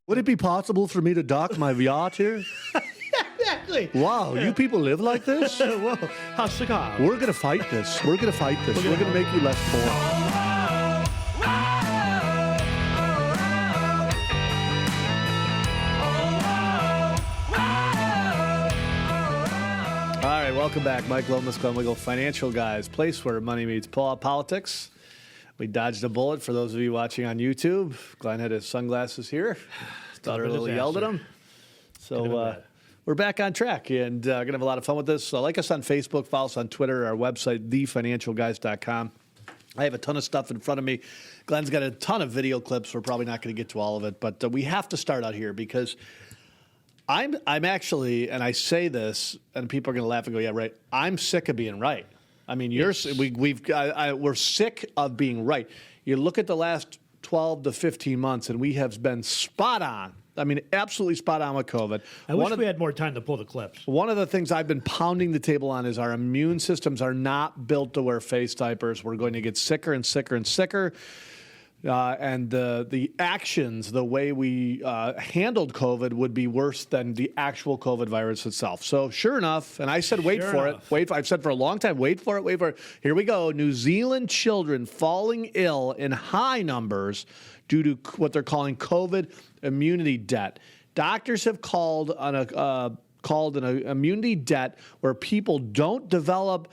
Would it be possible for me to dock my yacht here? Exactly. Wow, you people live like this? Whoa, how sick are We're going to fight this. We're going to fight this. We're going to make you less poor. All right, welcome back. Mike Lomas, Glenn Wiggle, Financial Guys, place where money meets politics. We dodged a bullet for those of you watching on YouTube. Glenn had his sunglasses here. Daughter Lily yelled at him. So we're back on track and going to have a lot of fun with this. So like us on Facebook, follow us on Twitter, our website, thefinancialguys.com. I have a ton of stuff in front of me. Glenn's got a ton of video clips. We're probably not going to get to all of it, but we have to start out here because I'm actually, and I say this, and people are going to laugh and go, "Yeah, right." I'm sick of being right. I mean, we're sick of being right. You look at the last 12 to 15 months, and we have been spot on. I mean, absolutely spot on with COVID. I wish we had more time to pull the clips. One of the things I've been pounding the table on is our immune systems are not built to wear face diapers. We're going to get sicker and sicker and sicker. And the actions, the way we handled COVID would be worse than the actual COVID virus itself. So sure enough, and I said, wait for it. I've said for a long time, wait for it. Here we go. New Zealand children falling ill in high numbers due to what they're calling COVID immunity debt. Doctors have called an immunity debt where people don't develop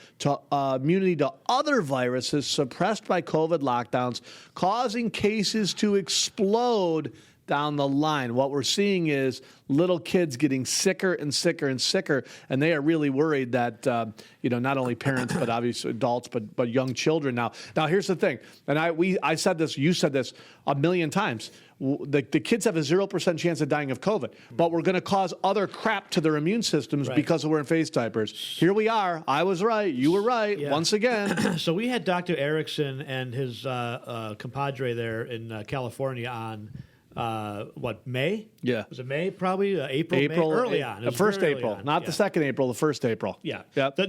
immunity to other viruses suppressed by COVID lockdowns, causing cases to explode down the line. What we're seeing is little kids getting sicker and sicker and sicker, and they are really worried that not only parents but obviously adults, but young children now. Now here's the thing, and I said this, you said this a million times. The kids have a 0% chance of dying of COVID, but we're going to cause other crap to their immune systems because of wearing face diapers. Here we are. I was right. You were right. Yeah. Once again. So we had Dr. Erickson and his compadre there in California on May? Yeah. Was it May? Probably April, May? Early on. The first April. Not the second April, the first April. Yeah. Yep.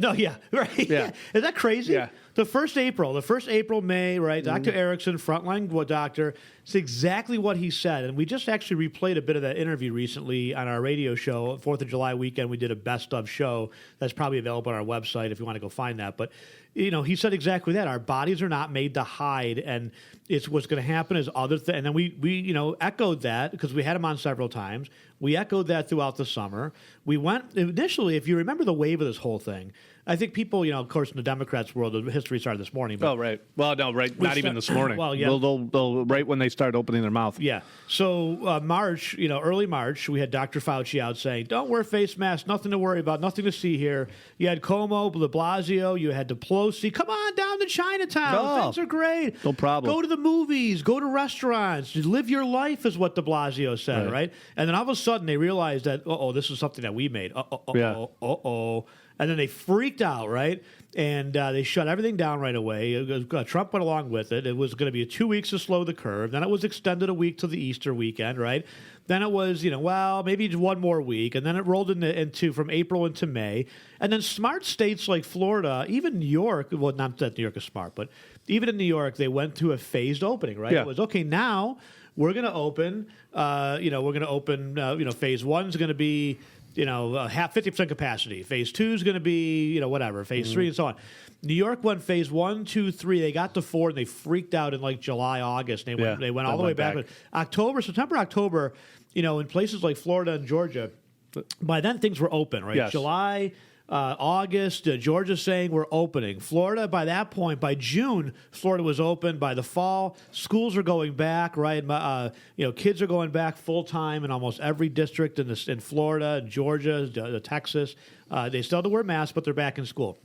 Right. Yeah. Is that crazy? Yeah. The first April, May, right? Dr. Erickson, frontline doctor, it's exactly what he said. And we just actually replayed a bit of that interview recently on our radio show. 4th of July weekend, we did a best of show that's probably available on our website if you want to go find that. But, he said exactly that. Our bodies are not made to hide. And it's what's going to happen is other things. And then we echoed that because we had him on several times. We echoed that throughout the summer. We went initially, if you remember the wave of this whole thing, I think people, of course, in the Democrats' world, the history started this morning. But right. Well, no, right. Not even this morning. Well, yeah. They'll right when they start opening their mouth. Yeah. So March, early March, we had Dr. Fauci out saying, don't wear face masks, nothing to worry about, nothing to see here. You had Cuomo, de Blasio, you had Pelosi. Come on down to Chinatown. Oh, things are great. No problem. Go to the movies. Go to restaurants. Live your life is what de Blasio said, right? And then all of a sudden they realized that, this is something that we made. And then they freaked out, right? And they shut everything down right away. Trump went along with it. It was going to be 2 weeks to slow the curve. Then it was extended a week to the Easter weekend, right? Then it was, maybe one more week. And then it rolled into from April into May. And then smart states like Florida, even New York, well, not that New York is smart, but even in New York, they went to a phased opening, right? Yeah. It was, okay, now we're going to open, phase one is going to be, half 50% capacity. Phase 2 is going to be, whatever. Phase 3 and so on. New York went phase 1, 2, 3. They got to 4 and they freaked out in like July, August. They went all the way back. September, October, in places like Florida and Georgia, by then things were open, right? Yes. July, August, Georgia's saying we're opening. Florida, by that point, by June, Florida was open. By the fall, schools are going back, right? Kids are going back full time in almost every district in Florida, Georgia, Texas. They still have to wear masks, but they're back in school.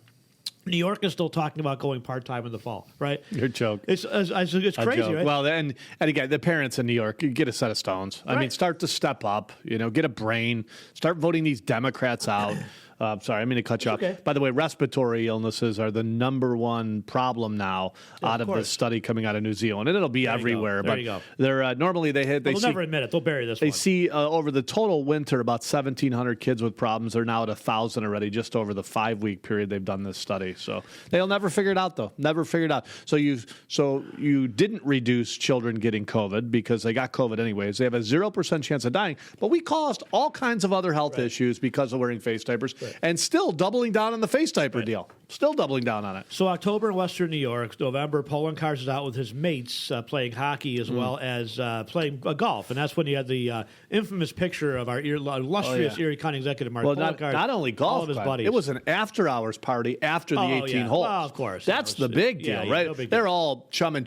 New York is still talking about going part-time in the fall, right? You're joking. It's crazy, right? Well, and again, the parents in New York, you get a set of stones. Right. I mean, start to step up, get a brain, start voting these Democrats out. Sorry, I mean to cut you off. Okay. By the way, respiratory illnesses are the number one problem now out of the study coming out of New Zealand, and it'll be everywhere. There you go. They're normally they'll never admit it. They'll bury this. They see over the total winter about 1,700 kids with problems. They're now at 1,000 already, just over the 5-week period they've done this study. So they'll never figure it out, though. Never figure it out. So you didn't reduce children getting COVID because they got COVID anyways. They have a 0% chance of dying, but we caused all kinds of other health issues because of wearing face diapers, and still doubling down on the face diaper deal. Still doubling down on it. So October in Western New York, November, Poland Cars is out with his mates playing hockey as well as playing golf, and that's when you had the infamous picture of our illustrious Erie County executive Mark Poland Cars. Not only golf, all of his buddies. It was an after-hours party after the 18 holes. Well, of course. That's the big deal, right? No big They're deal. all chumming,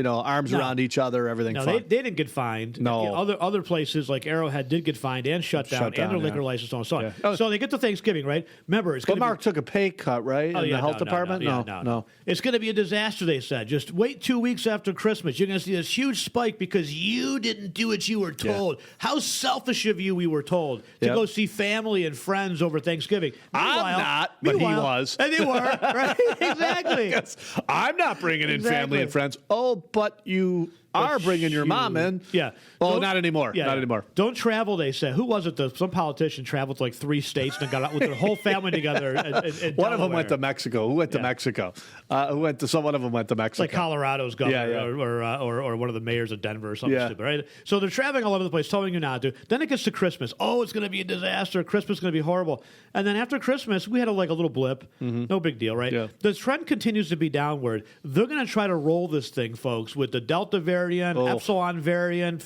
arms around each other, everything No, fun. they didn't get fined. No. Other places like Arrowhead did get fined and shut down, and their liquor license and so on. Yeah. So they get to Thanksgiving, right? Remember, it's going to Mark took a pay cut, right, in the health department? No. It's going to be a disaster, they said. Just wait 2 weeks after Christmas. You're going to see this huge spike because you didn't do what you were told. How selfish of you, we were told, to go see family and friends over Thanksgiving. I'm not, but he was. And they were, right? Exactly. I'm not bringing in family and friends. Oh, but you are bringing your mom in. Yeah. Oh, not anymore. Yeah, not anymore. Don't travel, they said. Who was it? Some politician traveled to like 3 states and got out with their whole family together. One of them went to Mexico. Who went to Mexico? One of them went to Mexico. Like Colorado's governor or one of the mayors of Denver or something stupid, right? So they're traveling all over the place, telling you not to. Then it gets to Christmas. Oh, it's going to be a disaster. Christmas is going to be horrible. And then after Christmas, we had a little blip. No big deal, right? Yeah. The trend continues to be downward. They're going to try to roll this thing, folks, with the Delta variant, Epsilon variant,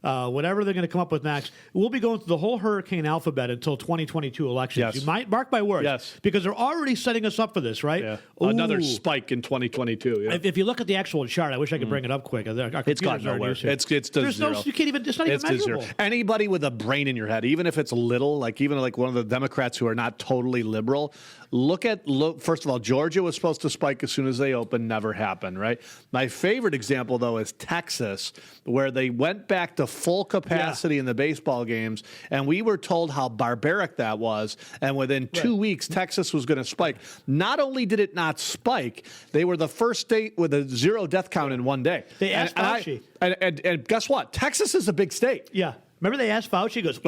whatever they're going to come up with next. We'll be going through the whole hurricane alphabet until 2022 elections. Yes. You might mark my words. Yes. Because they're already setting us up for this, right? Yeah. Another spike in 2022. Yeah. If you look at the actual chart, I wish I could bring it up quick. It's gone nowhere. It's to zero. You can't even. It's not even measurable. Zero. Anybody with a brain in your head, even if it's little, even one of the Democrats who are not totally liberal, look. First of all, Georgia was supposed to spike as soon as they opened. Never happened. Right. My favorite example though is Texas, where they went back to full capacity in the baseball games, and we were told how barbaric that was. And within 2 weeks, Texas was going to spike. Not only did it not spike, they were the first state with a 0 death count in one day. They asked Fauci. And guess what? Texas is a big state. Yeah. Remember they asked Fauci, he goes,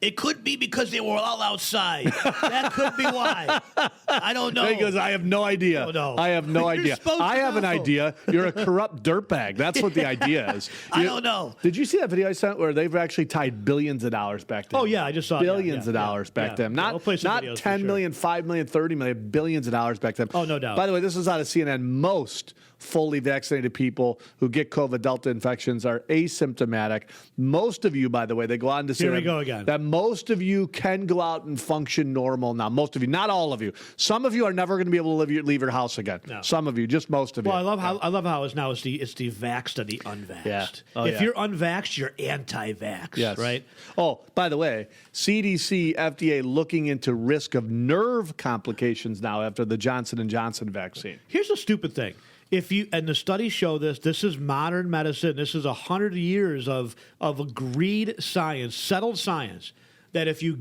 it could be because they were all outside. That could be why. I don't know. He goes, I have no idea. Oh, no. I have no idea. I have an idea. You're a corrupt dirtbag. That's what the idea is. I don't know. Did you see that video I sent where they've actually tied billions of dollars back to him? Oh, yeah, I just saw billions of dollars back to him. Not 10 million, 5 million, 30 million, billions of dollars back to him. Oh, no doubt. By the way, this is out of CNN. Most fully vaccinated people who get COVID Delta infections are asymptomatic. Most of you, by the way, they go on to say Here we go again. that most of you can go out and function normal now. Most of you, not all of you. Some of you are never going to be able to leave your house again. No. Some of you, just most of you. Well, I love how it's the vaxxed and the unvaxxed. Yeah. If you're unvaxxed, you're anti-vax. Yes. Right? Oh, by the way, CDC, FDA looking into risk of nerve complications now after the Johnson & Johnson vaccine. Here's a stupid thing. And the studies show this is modern medicine. This is 100 years of agreed science, settled science, that if you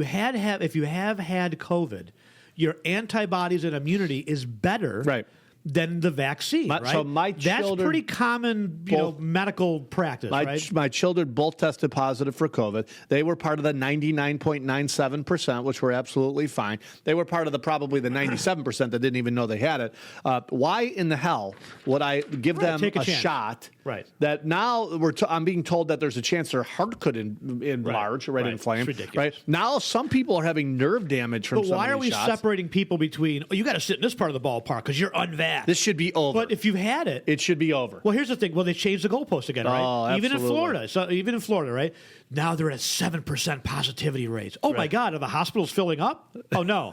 have had COVID, your antibodies and immunity is better than the vaccine, right? So that's pretty common, medical practice, right? My children both tested positive for COVID. They were part of the 99.97%, which were absolutely fine. They were part of probably the 97% that didn't even know they had it. Why in the hell would I give them a shot? Right. That now I'm being told that there's a chance their heart could enlarge, inflame. It's ridiculous. Right. Now some people are having nerve damage from some of these shots. But why are we separating people between? Oh, you got to sit in this part of the ballpark because you're unvaxxed. This should be over. But if you've had it, it should be over. Well, here's the thing. Well, they changed the goalpost again, right? Oh, absolutely. Even in Florida, right? Now they're at 7% positivity rates. Oh my God, are the hospitals filling up? Oh no.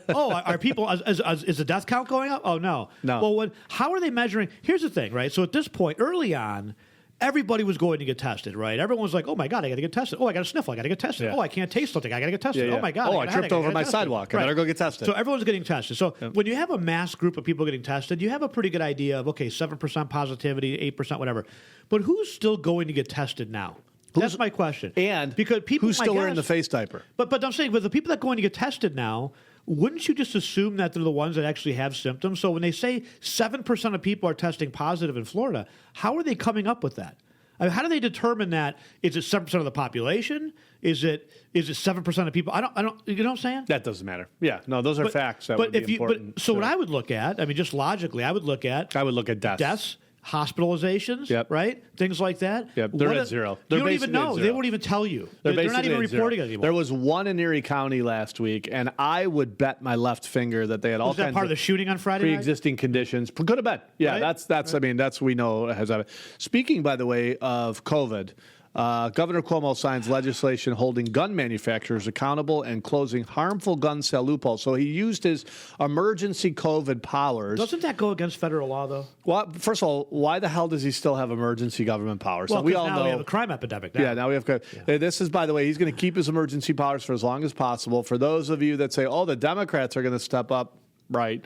Are people? Is the death count going up? Oh no. No. Well, how are they measuring? Here's the thing, right? So at this point, early on, everybody was going to get tested, right? Everyone was like, oh, my God, I got to get tested. Oh, I got to sniffle. I got to get tested. Yeah. Oh, I can't taste something. I got to get tested. Yeah. Oh, my God. Oh, I tripped over my sidewalk. I better go get tested. So everyone's getting tested. So when you have a mass group of people getting tested, you have a pretty good idea of, okay, 7% positivity, 8%, whatever. But who's still going to get tested now? That's my question. And because people, who's still wearing the face diaper? But I'm saying, with the people that are going to get tested now, wouldn't you just assume that they're the ones that actually have symptoms? So when they say 7% of people are testing positive in Florida, how are they coming up with that? I mean, how do they determine that? Is it 7% of the population? Is it 7% of people? I don't. You know what I'm saying? That doesn't matter. Yeah, no, those are facts that would be important. So what I would look at, I mean, just logically, I would look at deaths. Hospitalizations, right? Things like that. Yep, they're at zero. You don't even know. They won't even tell you. They're not even reporting it anymore. There was one in Erie County last week, and I would bet my left finger that they had all kinds of part of the shooting on Friday night? Pre-existing conditions. Could have been. Yeah, right? that's. Right. I mean, that's we know has happened. Speaking, by the way, of COVID. Governor Cuomo signs legislation holding gun manufacturers accountable and closing harmful gun sale loopholes. So he used his emergency COVID powers. Doesn't that go against federal law, though? Well, first of all, why the hell does he still have emergency government powers? Well, so we all now know we have a crime epidemic. Now. Yeah, now we have. Yeah. This is, by the way, he's going to keep his emergency powers for as long as possible. For those of you that say, "Oh, the Democrats are going to step up," right?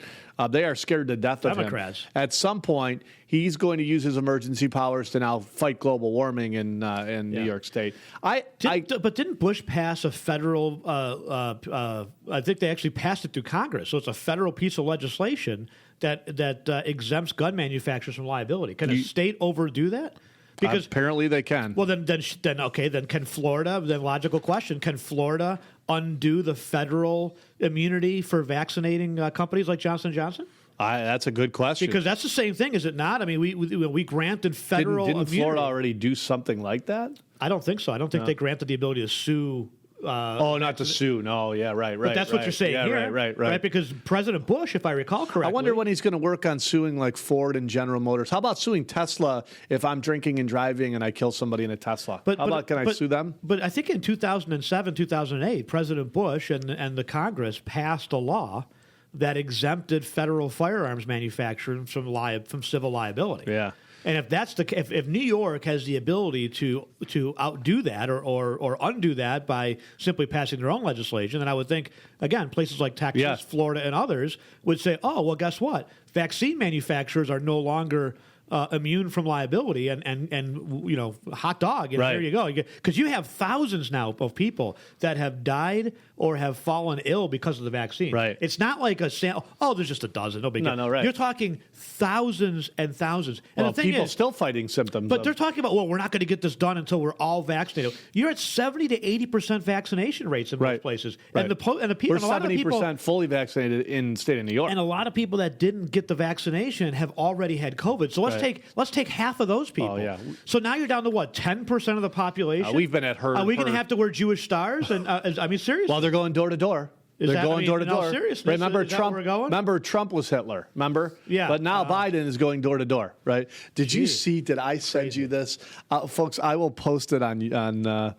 They are scared to death of Democrats. him. At some point, he's going to use his emergency powers to now fight global warming in New York State. But didn't Bush pass a federal? I think they actually passed it through Congress, so it's a federal piece of legislation that exempts gun manufacturers from liability. Can a state overdo that? Because apparently they can. Well, then can Florida? Then logical question: can Florida undo the federal immunity for vaccinating companies like Johnson & Johnson? That's a good question. Because that's the same thing, is it not? I mean, we granted federal Didn't immunity. Florida already do something like that? I don't think so. I don't think they granted the ability to sue. Not to sue. No, yeah, right. But that's what you're saying here. Right. Because President Bush, if I recall correctly. I wonder when he's going to work on suing like Ford and General Motors. How about suing Tesla if I'm drinking and driving and I kill somebody in a Tesla? Can I sue them? But I think in 2007, 2008, President Bush and the Congress passed a law that exempted federal firearms manufacturers from civil liability. Yeah. And if that's if New York has the ability to outdo that or undo that by simply passing their own legislation, then I would think, again, places like Texas, Florida, and others would say, oh, well, guess what? Vaccine manufacturers are no longer immune from liability, and hot dog. There you go. Because you have thousands now of people that have died or have fallen ill because of the vaccine. Right. It's not like there's just a dozen. No big deal. No, right. You're talking thousands and thousands. And well, the thing people is, still fighting symptoms. But they're talking about, we're not going to get this done until we're all vaccinated. You're at 70 to 80% vaccination rates in most places. Right. And the people, we're 70% fully vaccinated in the state of New York. And a lot of people that didn't get the vaccination have already had COVID. So let's take half of those people. Oh, yeah. So now you're down to what, 10% of the population? We've been at herd. Are we going to have to wear Jewish stars? And I mean, seriously. Well, they're going door to door. They're going door to door. Remember Trump? Remember Trump was Hitler. Remember? Yeah. But now Biden is going door to door. Right? Did you see? Did I send you this, folks? I will post it on.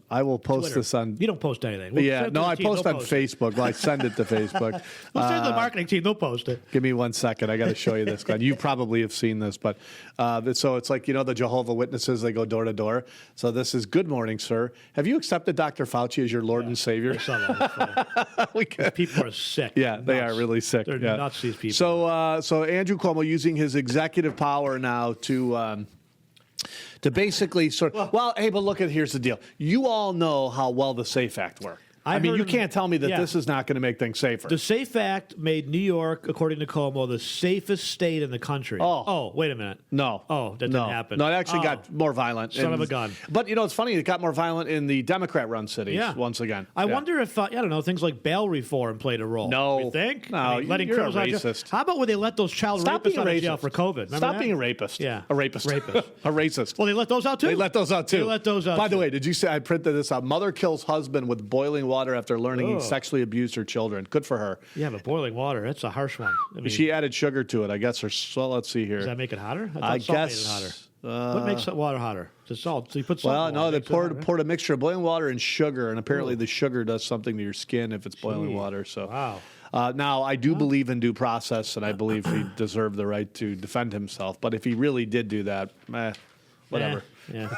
I will post Twitter. This on. You don't post anything. I post on Facebook. Well, I send it to Facebook. We'll send it to the marketing team. They'll post it. Give me 1 second. I got to show you this, Glenn. You probably have seen this, but so it's like, the Jehovah Witnesses, they go door to door. So this is, good morning, sir. Have you accepted Dr. Fauci as your Lord and Savior? People are sick. Yeah, they are really sick. They're nuts, these people. So Andrew Cuomo using his executive power now to basically hey, but here's the deal. You all know how well the SAFE Act worked. I mean, you can't tell me that this is not going to make things safer. The SAFE Act made New York, according to Cuomo, the safest state in the country. Oh, wait a minute. No. Oh, that didn't happen. No, it actually got more violent. Son of a gun. But, it's funny, it got more violent in the Democrat-run cities once again. I wonder if, things like bail reform played a role. No. You think? No, letting you're a criminals racist. How about when they let those child rapists out of jail for COVID? Remember Stop that? being a rapist. Yeah. A rapist. A racist. Well, they let those out, too? They let those out, too. By the way, did you say, I printed this out, mother kills husband with boiling water after learning he sexually abused her children. Good for her. Yeah, but boiling water, that's a harsh one. I mean, she added sugar to it, I guess. Let's see here. Does that make it hotter? I guess. Made it hotter. What makes water hotter? The salt. So you put salt in no, water, they poured a mixture of boiling water and sugar, and apparently the sugar does something to your skin if it's boiling water. So, wow. Now, I do believe in due process, and I believe he deserved the right to defend himself. But if he really did do that, whatever. Yeah.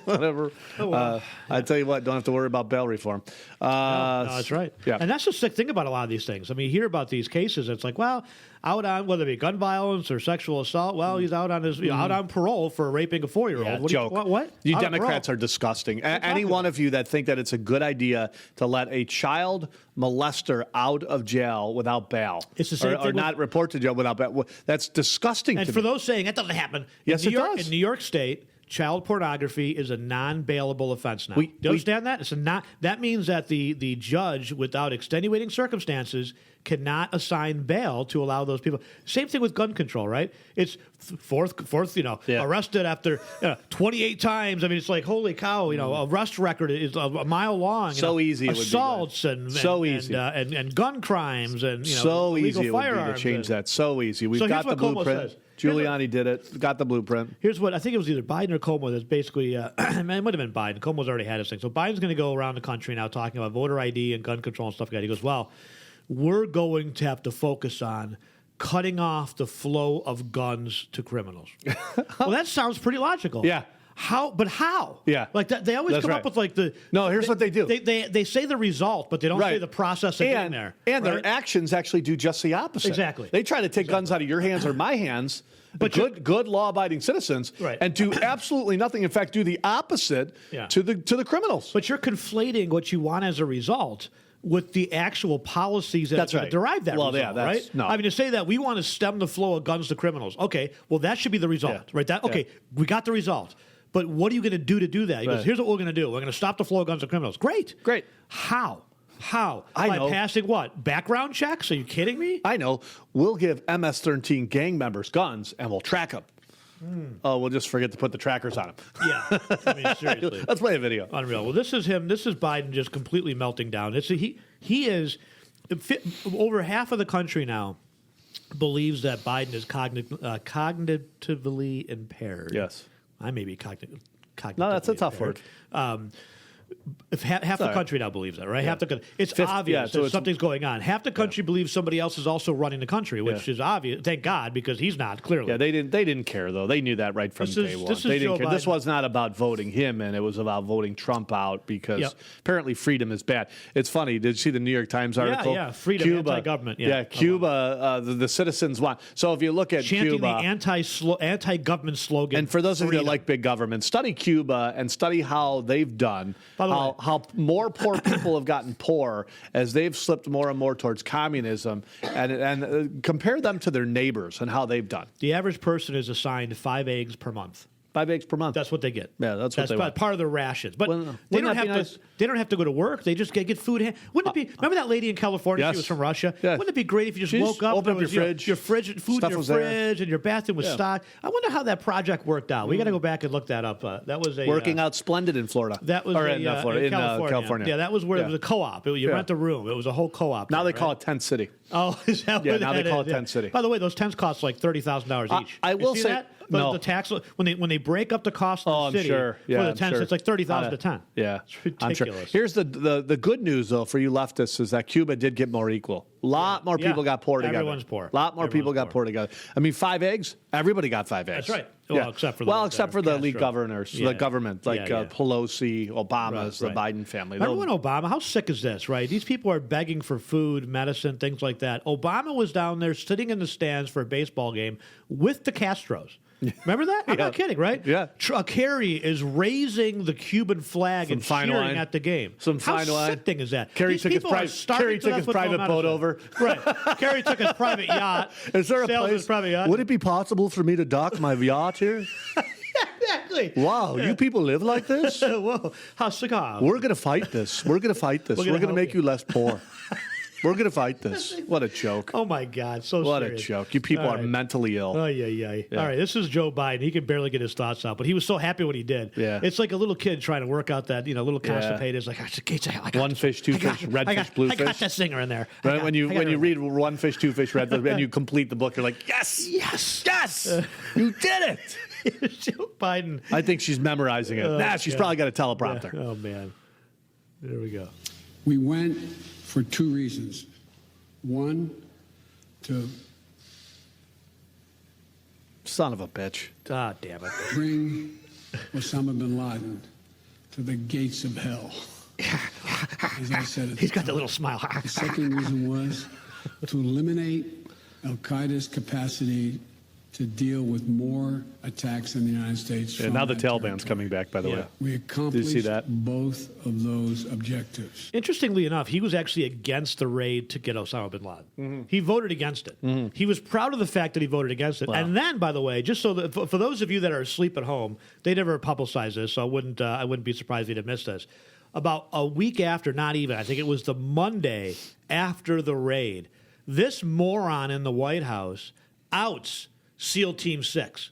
Whatever. Oh, well. I tell you what, don't have to worry about bail reform. No, that's right. Yeah. And that's the sick thing about a lot of these things. I mean, you hear about these cases, it's like, well, out on whether it be gun violence or sexual assault, well, he's out on out on parole for raping a 4-year-old. Yeah, What? joke. What? You Out on Democrats parole. are disgusting. Any one of you that think that it's a good idea to let a child molester out of jail without bail, It's the same or thing not report to jail without bail, that's disgusting And to for me. those saying that doesn't happen, Yes, in New it York, does. In New York State, child pornography is a non-bailable offense now. Do you understand that? It's a not. That means that the judge, without extenuating circumstances, cannot assign bail to allow those people. Same thing with gun control, right? It's fourth, arrested after 28 times. I mean, it's like, holy cow, arrest record is a mile long. So easy it would be, assaults easy. and gun crimes and so illegal easy it would be to firearms change that. So easy. We've So got here's the what Cuomo blueprint. says. Giuliani did it. Got the blueprint. Here's what I think it was either Biden or Cuomo that's basically, it might have been Biden. Cuomo's already had his thing. So Biden's going to go around the country now talking about voter ID and gun control and stuff like that. He goes, well, we're going to have to focus on cutting off the flow of guns to criminals. Well, that sounds pretty logical. Yeah. How? But how? Yeah. Like that, they always That's come right. up with like the. No, here's what they do. They say the result, but they don't say Right. the process of getting there. And right? their actions actually do just the opposite. Exactly. They try to take guns out of your hands or my hands, But good law-abiding citizens, Right. and do absolutely nothing. In fact, do the opposite Yeah. to the criminals. But you're conflating what you want as a result with the actual policies that That's are going right. to derive that Well, result, yeah, that's- right? no. I mean, to say that we want to stem the flow of guns to criminals. Okay, well, that should be the result, Yeah. right? That okay, Yeah. we got the result. But what are you going to do that? He goes, Right. here's what we're going to do. We're going to stop the flow of guns to criminals. Great. How? How? I By know. passing what? Background checks? Are you kidding me? I know. We'll give MS-13 gang members guns, and we'll track them. Oh, we'll just forget to put the trackers on them. Yeah. I mean, seriously. Let's play a video. Unreal. Well, this is him. This is Biden just completely melting down. He is over half of the country now believes that Biden is cognitively impaired. Yes. I may be cognitively. No, that's a tough impaired. word. If half the right. country now believes that, right? Yeah. Half the country. It's Fifth- obvious yeah, so that it's- something's going on. Half the country believes somebody else is also running the country, which Yeah. is obvious. Thank God, because he's not, clearly. Yeah, they didn't care though. They knew that right from This day is- one. this is They Joe didn't care. This Biden. was not about voting him in. It was about voting Trump out because Yep. apparently freedom is bad. It's funny. Did you see the New York Times article? yeah, freedom, Cuba, anti-government, yeah. Cuba. The citizens want. So if you look at chanting Cuba, the anti-government slogan. and for those of you that freedom. like big government, study Cuba and study how they've done. By the way- How more poor people have gotten poor as they've slipped more and more towards communism, and compare them to their neighbors and how they've done. The average person is assigned 5 eggs per month. 5 eggs per month. That's what they get. Yeah, that's what they want. part of their rations. But Wouldn't they don't that have be to. nice? They don't have to go to work. They just get food. Wouldn't it be? Remember that lady in California? Yes. She was from Russia. Yes. Wouldn't it be great if you just She woke just up, opened and up there your was, fridge, your fridge, food stuff in your was there. fridge, and your bathroom was Yeah. stocked. I wonder how that project worked out. We got to go back and look that up. That was a Working out splendid in Florida. That was or a, in Florida, in California. Yeah, that was where it was a co-op. You rent a room. It was a whole co-op. Now there, they call right? it Tent City. Oh, is that Yeah, what now they that call is? it Tent City. By the way, those tents cost like $30,000 each. I You will see say- that? no. The tax when they break up the cost Oh, of I'm the city sure. Yeah, for the I'm tents, sure. it's like 30,000 a ton. Yeah, It's I'm sure. ridiculous. Here's the good news though for you leftists is that Cuba did get more equal. A lot more people got poor together. Everyone's poor. A lot more people got poor together. I mean, 5 eggs. Everybody got 5 eggs. That's right. Yeah. Well, except for the ones except that for are the elite Castro. governors, Yeah. the government like Yeah, yeah. Pelosi, Obama's, Right, the right. Biden family. Remember They'll- when Obama? How sick is this, right? These people are begging for food, medicine, things like that. Obama was down there sitting in the stands for a baseball game with the Castros. Remember that? I'm not kidding, right? Yeah. Kerry is raising the Cuban flag and fine cheering wine. at the game. Some How fine wine. sickening is that? Kerry These took his people are private- starving Kerry to took death his with no private boat medicine. over. Right. Kerry took his private yacht. Is there a sailed place? his private yacht. Would it be possible for me to dock my yacht here? Exactly. Wow, you people live like this? Whoa. How sick are We're going to fight this. We're going to fight this. We're We're gonna going to help make you less poor. We're going to fight this. What a joke. Oh, my God. So What serious. a joke. You people All are right. mentally ill. Oh, yeah. All right, this is Joe Biden. He can barely get his thoughts out, but he was so happy when he did. Yeah. It's like a little kid trying to work out that, little constipated. It's like, I got One fish, two fish, red fish, blue I got fish. that singer in there. Right? When you read one fish, two fish, red fish, and you complete the book, you're like, yes, Yes. you did it. Joe Biden. I think she's memorizing it. She's yeah. probably got a teleprompter. Oh, man. There we go. We went for 2 reasons. One, to Son of a bitch. Ah, damn it. bring Osama bin Laden to the gates of hell. As I said, He's got that little smile. the second reason was to eliminate al-Qaeda's capacity to deal with more attacks in the United States. Yeah, from now the that Taliban's territory. coming back, by the way. We accomplished Did you see that? both of those objectives. Interestingly enough, he was actually against the raid to get Osama bin Laden. Mm-hmm. He voted against it. He was proud of the fact that he voted against it. Wow. And then, by the way, just so that for those of you that are asleep at home, they never publicized this, so I wouldn't be surprised if you'd have missed this. About a week after, not even, I think it was the Monday after the raid, this moron in the White House outs SEAL Team 6.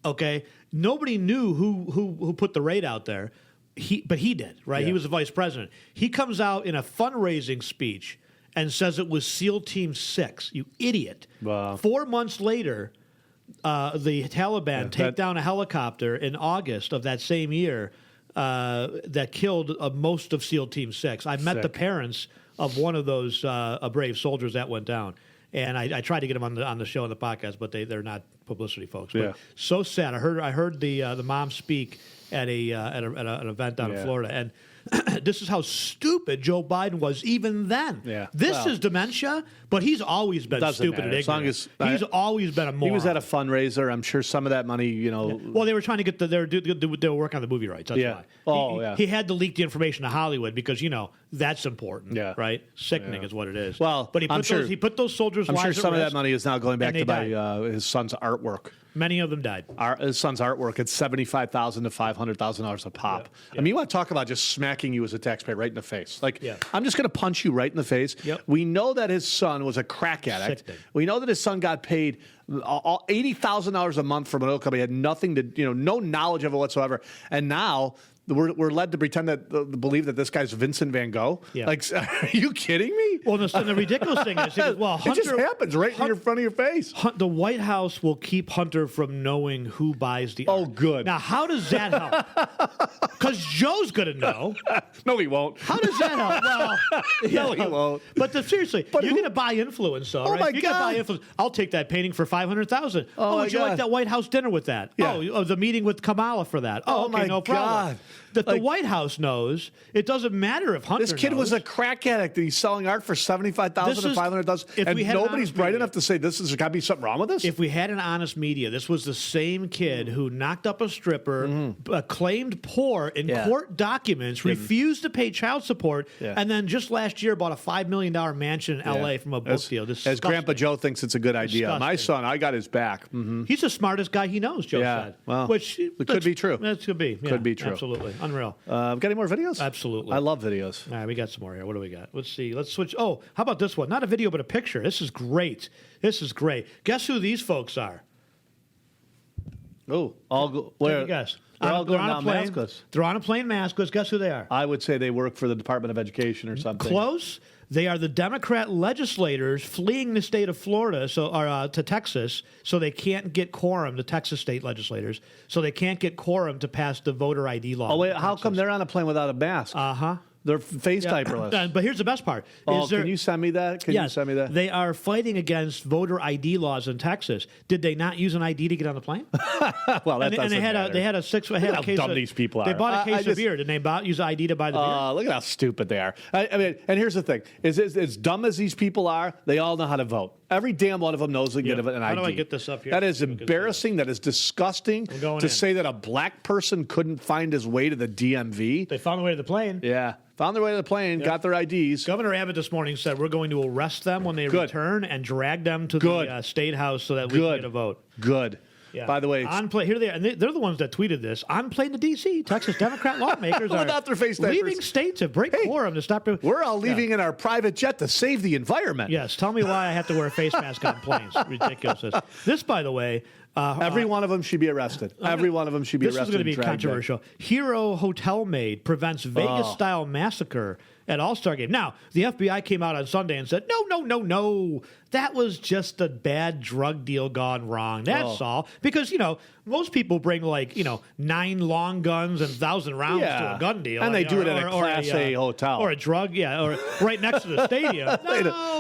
Okay? Nobody knew who put the raid out there, but he did, right? Yeah. He was the vice president. He comes out in a fundraising speech and says it was SEAL Team 6. You idiot. Wow. 4 months later, the Taliban take down a helicopter in August of that same year that killed most of SEAL Team 6. I met the parents of one of those brave soldiers that went down. And I tried to get them on the show and the podcast, but they're not publicity folks. But Yeah. so sad. I heard the mom speak at an event down in Florida, and this is how stupid Joe Biden was even then. Yeah. This Well, is dementia, but he's always been doesn't stupid matter. and As long ignorant. as- He's always been a moron. He was at a fundraiser. I'm sure some of that money, Well, they were trying to get they were working on the movie rights. That's Yeah. why. Oh, he, yeah. He had to leak the information to Hollywood because that's important. Yeah. Right. Sickening is what it is. Well, but he put those soldiers' I'm lives sure at some of that risk. money is now going back and to they buy his son's artwork. Many of them died. His son's artwork at $75,000 to $500,000 a pop. I mean, you want to talk about just smacking you as a taxpayer right in the face? Like, I'm just going to punch you right in the face. Yep. We know that his son was a crack addict. Sickening. We know that his son got paid $80,000 a month from an oil company. He had nothing to, no knowledge of it whatsoever. And now we're led to pretend that believe that this guy's Vincent Van Gogh. Yeah. Like, are you kidding me? Well, the ridiculous thing is, well, it just happens right in front of your face. The White House will keep Hunter from knowing who buys the art. Oh, good. Now, how does that help? Because Joe's going to know. No, he won't. How does that help? Well, No, he won't. But seriously, you're going to buy influence, though, right? my If you're going to God. buy influence, I'll take that painting for $500,000. Oh, my would you like God. that White House dinner with that? Yeah. Oh, the meeting with Kamala for that. Oh, Okay, my no problem. God. That the Like- White House knows. It doesn't matter if Hunter This kid knows. was a crack addict and he's selling art for $75,000 This to is- $500,000. if And we had an nobody's honest bright media. enough to say there's got to be something wrong with this. If we had an honest media, this was the same kid who knocked up a stripper, claimed poor in court documents, refused to pay child support, and then just last year bought a $5 million mansion in L.A. from a book deal. As Grandpa Joe thinks it's a good idea. My Disgusting. son, I got his back. He's the smartest guy he knows, Joe Yeah, said. well, Which it could be true. That could be. Yeah, Could be true. Absolutely. Unreal. Got any more videos? Absolutely. I love videos. All right, we got some more here. What do we got? Let's see. Let's switch. Oh, how about this one? Not a video, but a picture. This is great. This is great. Guess who these folks are? Oh, all go, Take where? a guess. They're all They're going on a down plane. maskless. They're on a plane maskless. Guess who they are? I would say they work for the Department of Education or something. Close. They are the Democrat legislators fleeing the state of Florida, to Texas, so they can't get quorum. The Texas state legislators, so they can't get quorum to pass the voter ID law. Oh, wait, how come they're on a plane without a mask? They're face diaperless. But here's the best part. Oh, can you send me that? Can you send me that? They are fighting against voter ID laws in Texas. Did they not use an ID to get on the plane? Well, that and doesn't they had matter. a how case dumb of, these people They are. bought a I case of just- beer. Did they use ID to buy the beer? Look at how stupid they are. I mean, and here's the thing: is as dumb as these people are, they all know how to vote. Every damn one of them knows they get an ID. How do I get this up here? That is We can see embarrassing. That is disgusting. going To in. say that a black person couldn't find his way to the DMV. They found the way to the plane. Yeah, found their way to the plane, got their IDs. Governor Abbott this morning said we're going to arrest them when they Good. return and drag them to Good. the state house so that we can Good. get a vote. Good. Yeah. By the way, here they are. And they're the ones that tweeted this. On plane to D.C., Texas Democrat lawmakers are Without their face diapers. leaving state to break quorum to stop. we're all leaving in our private jet to save the environment. Yes, tell me why I have to wear a face mask on planes. Ridiculous. This, by the way, Every one of them should be arrested. Every one of them should be this arrested. is going to be and dragged in. controversial. Hero hotel maid prevents Vegas-style massacre at All-Star Game. Now, the FBI came out on Sunday and said, no. That was just a bad drug deal gone wrong. That's all. Because, most people bring 9 long guns and 1,000 rounds to a gun deal. And they do it at a Class A hotel. Or a drug, or right next to the stadium.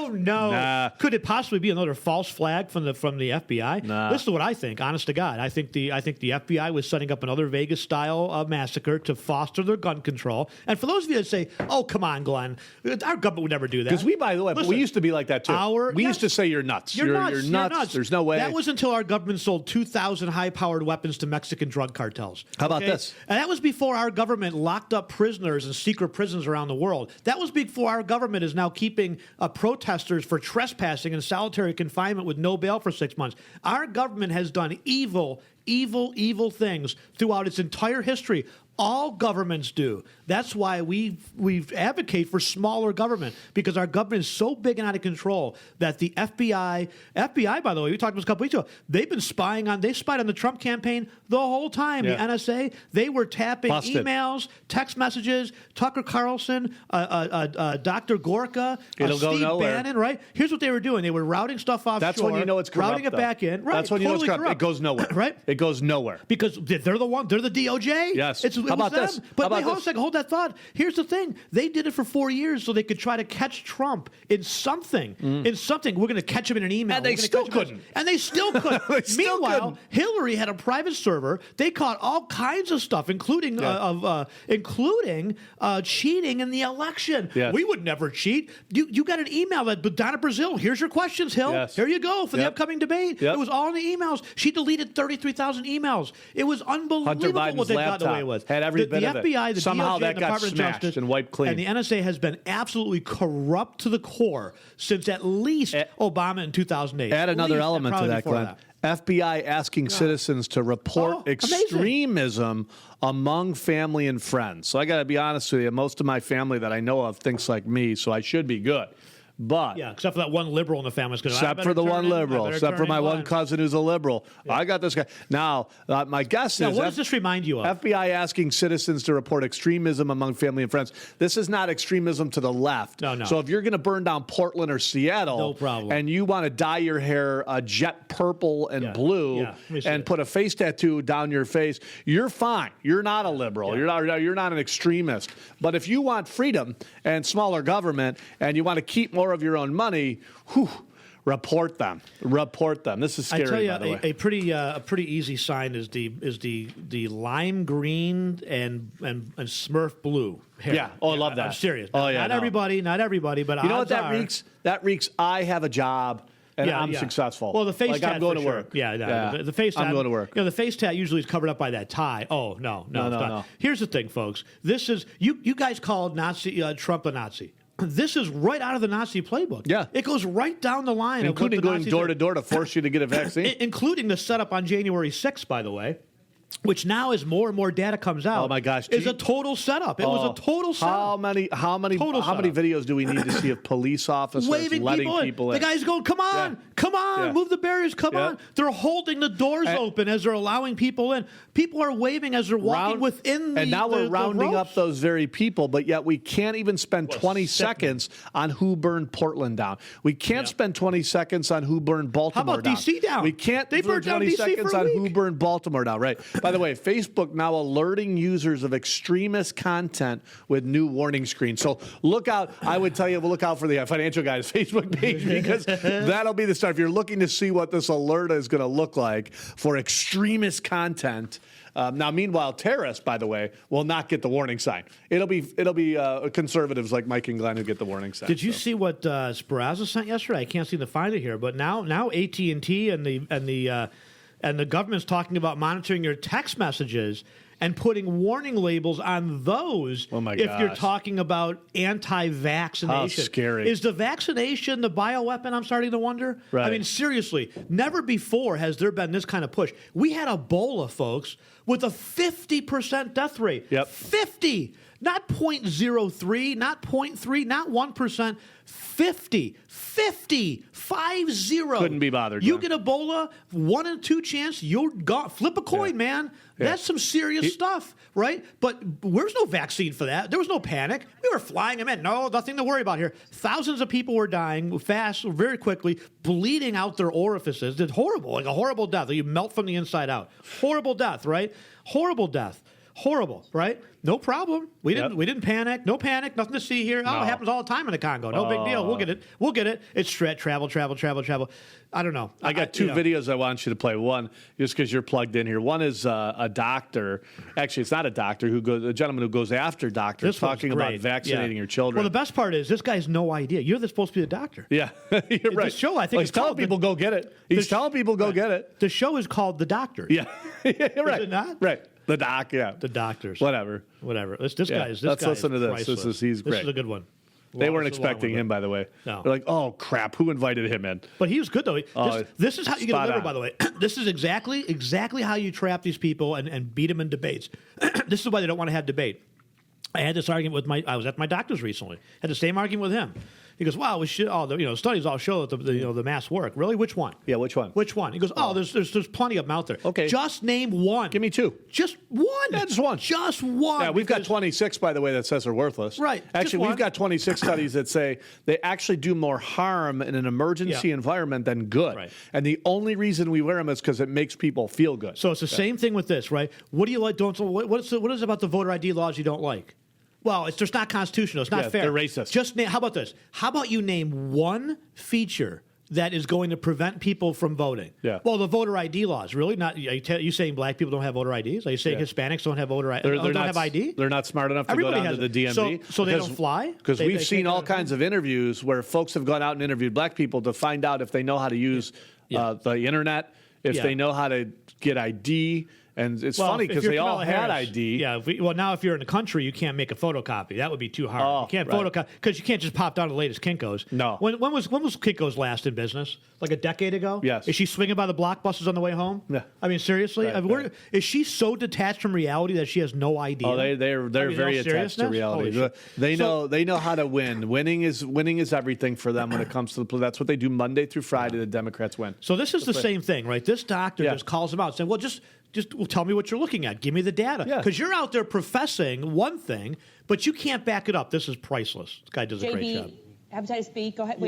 don't know. Nah. Could it possibly be another false flag from the FBI? Nah. Listen to what I think. Honest to God, I think the FBI was setting up another Vegas-style massacre to foster their gun control. And for those of you that say, "Oh, come on, Glenn, our government would never do that," Because we, by the way, Listen, we used to be like that too. We used to say you're nuts. You're nuts. There's no way. That was until our government sold 2,000 high-powered weapons to Mexican drug cartels. How about this? And that was before our government locked up prisoners in secret prisons around the world. That was before our government is now keeping protesters for trespassing in solitary confinement with no bail for 6 months. Our government has done evil things throughout its entire history. All governments do. That's why we advocate for smaller government, because our government is so big and out of control that the FBI, by the way, we talked about this a couple weeks ago, they spied on the Trump campaign the whole time. Yeah. The NSA, they were tapping Busted. emails, text messages, Tucker Carlson, Dr. Gorka, It'll go Steve nowhere. Bannon, right? Here's what they were doing. They were routing stuff offshore. That's when you know it's corrupt. Routing it though. back in. Right. That's when you know it's Totally corrupt. It goes nowhere. Right? It goes nowhere. Because they're the DOJ. Yes. It How about was them. this? But How about wait, hold a this? second. Hold that thought. Here's the thing. They did it for 4 years so they could try to catch Trump in something. In something. We're going to catch him in an email. And they We're gonna still catch him in- couldn't. And they still couldn't. They still Meanwhile, couldn't. Hillary had a private server. They caught all kinds of stuff, including cheating in the election. Yes. We would never cheat. You got an email that Donna Brazil. Here's your questions, Hill. Yes. Here you go for the Yep. upcoming debate. Yep. It was all in the emails. She deleted 33,000 emails. It was unbelievable Hunter Biden's what they got laptop away with. had every bit the of it. FBI, the Somehow DOJ, that and the got Department of smashed Justice, and wiped clean. And the NSA has been absolutely corrupt to the core since at least Obama in 2008. Add another At least, element and to probably that, before Glenn. FBI asking citizens to report amazing. extremism among family and friends. So I got to be honest with you, most of my family that I know of thinks like me, so I should be good. But Yeah, except for that one liberal in the family. except for the one liberal, except for my one cousin who's a liberal. I got this guy. Now, my guess Now, is what does this remind you of? FBI asking citizens to report extremism among family and friends. This is not extremism to the left. No. So if you're going to burn down Portland or Seattle, No problem. and you want to dye your hair jet purple and blue Let me see and it. put a face tattoo down your face, you're fine. You're not a liberal. You're not an extremist. But if you want freedom and smaller government and you want to keep more of your own money, report them. Report them. This is scary. I tell you, by the way. a pretty easy sign is the lime green and Smurf blue hair. Yeah. Oh, I love that. I'm serious. Oh, yeah, Not no. everybody, but You know what odds that are- reeks? That reeks. I have a job and I'm successful. Well, the face like tat I'm going for to sure. work. Yeah. The face tat. I'm going to work. You know, the face tat usually is covered up by that tie. Oh no, it's not. No. Here's the thing, folks. This is you guys called Trump a Nazi. This is right out of the Nazi playbook. Yeah. It goes right down the line. Including of what the going Nazis door did. to door to force you to get a vaccine. Including the setup on January 6th, by the way, which now as more and more data comes out, Oh, my gosh. is a total setup. It was a total setup. How many Total videos do we need to see of police officers Waving letting people in. in? The guy's going, come on, Yeah. come on, Yeah. move the barriers, come Yeah. on. They're holding the doors open as they're allowing people in. People are waving as they're walking within the And now we're the rounding ropes. up those very people, but yet we can't even spend 20 seconds on who burned Portland down. We can't spend 20 seconds on who burned Baltimore down. D.C. down? We can't They spend burned down 20 D.C. seconds for a on who week. burned Baltimore down. Right. By the way, Facebook now alerting users of extremist content with new warning screens. So look out. I would tell you, look out for the Financial Guys Facebook page because that'll be the start. If you're looking to see what this alert is going to look like for extremist content. Now, meanwhile, terrorists, by the way, will not get the warning sign. It'll be conservatives like Mike and Glenn who get the warning sign. Did you see what Speraza sent yesterday? I can't seem to find it here, but now AT&T and the government's talking about monitoring your text messages and putting warning labels on those Oh my if you're gosh. talking about anti-vaccination. How scary. Is the vaccination the bioweapon, I'm starting to wonder? Right. I mean, seriously, never before has there been this kind of push. We had Ebola, folks, with a 50% death rate. Yep. 50! Not 0.03, not 0.3, not 1%. 50. 50. 50. Couldn't be bothered, You Glenn. get Ebola, 1 in 2 chance, you're gone. Flip a coin, man. Yeah. That's some serious stuff, right? But there's no vaccine for that. There was no panic. We were flying them in. No, nothing to worry about here. Thousands of people were dying fast, very quickly, bleeding out their orifices. It's horrible, like a horrible death. You melt from the inside out. Horrible death, right? Horrible death. Horrible, right? No problem. We didn't panic. No panic. Nothing to see here. Oh, it happens all the time in the Congo. No big deal. We'll get it. We'll get it. It's travel. I don't know. I got two videos I want you to play. One, just because you're plugged in here. One is a doctor. Actually, it's not a doctor a gentleman who goes after doctors talking about vaccinating your children. Well, the best part is this guy has no idea. You're supposed to be the doctor. Yeah, you're right. The show, I think, he's telling people go get it. He's telling people go get it. The show is called The Doctor. Yeah, right. Is it not? Right. The doc, yeah. The doctors. Whatever. This guy is Let's listen to this. Priceless. He's great. This is a good one. They weren't expecting him, by the way. No. They're like, oh, crap, who invited him in? But he was good, though. This is how you get a liver, by the way. This is exactly how you trap these people and beat them in debates. This is why they don't want to have debate. I had this argument with I was at my doctor's recently. Had the same argument with him. He goes, "Wow, we should. Studies all show that the masks work. Really? Which one? Yeah, which one? Which one?" He goes, "Oh, there's plenty of them out there. Okay, just name one. Give me two. Just one. Yeah, just one. Just one. Yeah, we've got 26, by the way, that says they're worthless. Right. Actually, we've got 26 studies that say they actually do more harm in an emergency environment than good. Right. And the only reason we wear them is because it makes people feel good. So it's the same thing with this, right? What do you like? What is it about the voter ID laws you don't like? Well, it's just not constitutional. It's not fair. They're racist. How about this? How about you name one feature that is going to prevent people from voting? Yeah. Well, the voter ID laws, really? Not? Are you saying black people don't have voter IDs? Are you saying Hispanics don't have voter ID? Don't have ID? They're not smart enough to Everybody go down to the DMV. So they don't fly? Because we've seen all kinds of interviews where folks have gone out and interviewed black people to find out if they know how to use the internet, if they know how to get ID. And it's funny because they all had ID. Yeah. Now if you're in the country, you can't make a photocopy. That would be too hard. You can't photocopy because you can't just pop down the latest Kinko's. No. When was Kinko's last in business? Like a decade ago? Yes. Is she swinging by the blockbusters on the way home? Yeah. I mean, seriously? Right. Is she so detached from reality that she has no idea? Oh, they're very attached to reality. They know how to win. Winning is everything for them when it comes to that's what they do Monday through Friday. The Democrats win. So this is the same thing, right? This doctor just calls them out saying, well, just tell me what you're looking at. Give me the data. Because you're out there professing one thing, but you can't back it up. This is priceless. This guy does a great job. Hepatitis B, go ahead.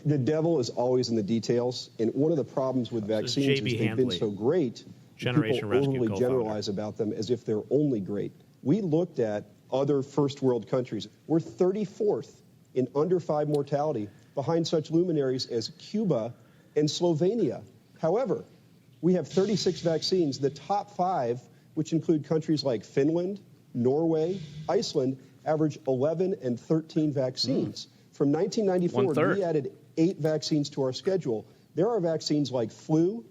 The devil is always in the details. And one of the problems with vaccines is they've been so great, people overly generalize about them as if they're only great. We looked at other first world countries. We're 34th in under 5 mortality behind such luminaries as Cuba and Slovenia. However, we have 36 vaccines. The top 5, which include countries like Finland, Norway, Iceland, average 11 and 13 vaccines. From 1994, we added 8 vaccines to our schedule. There are vaccines like flu,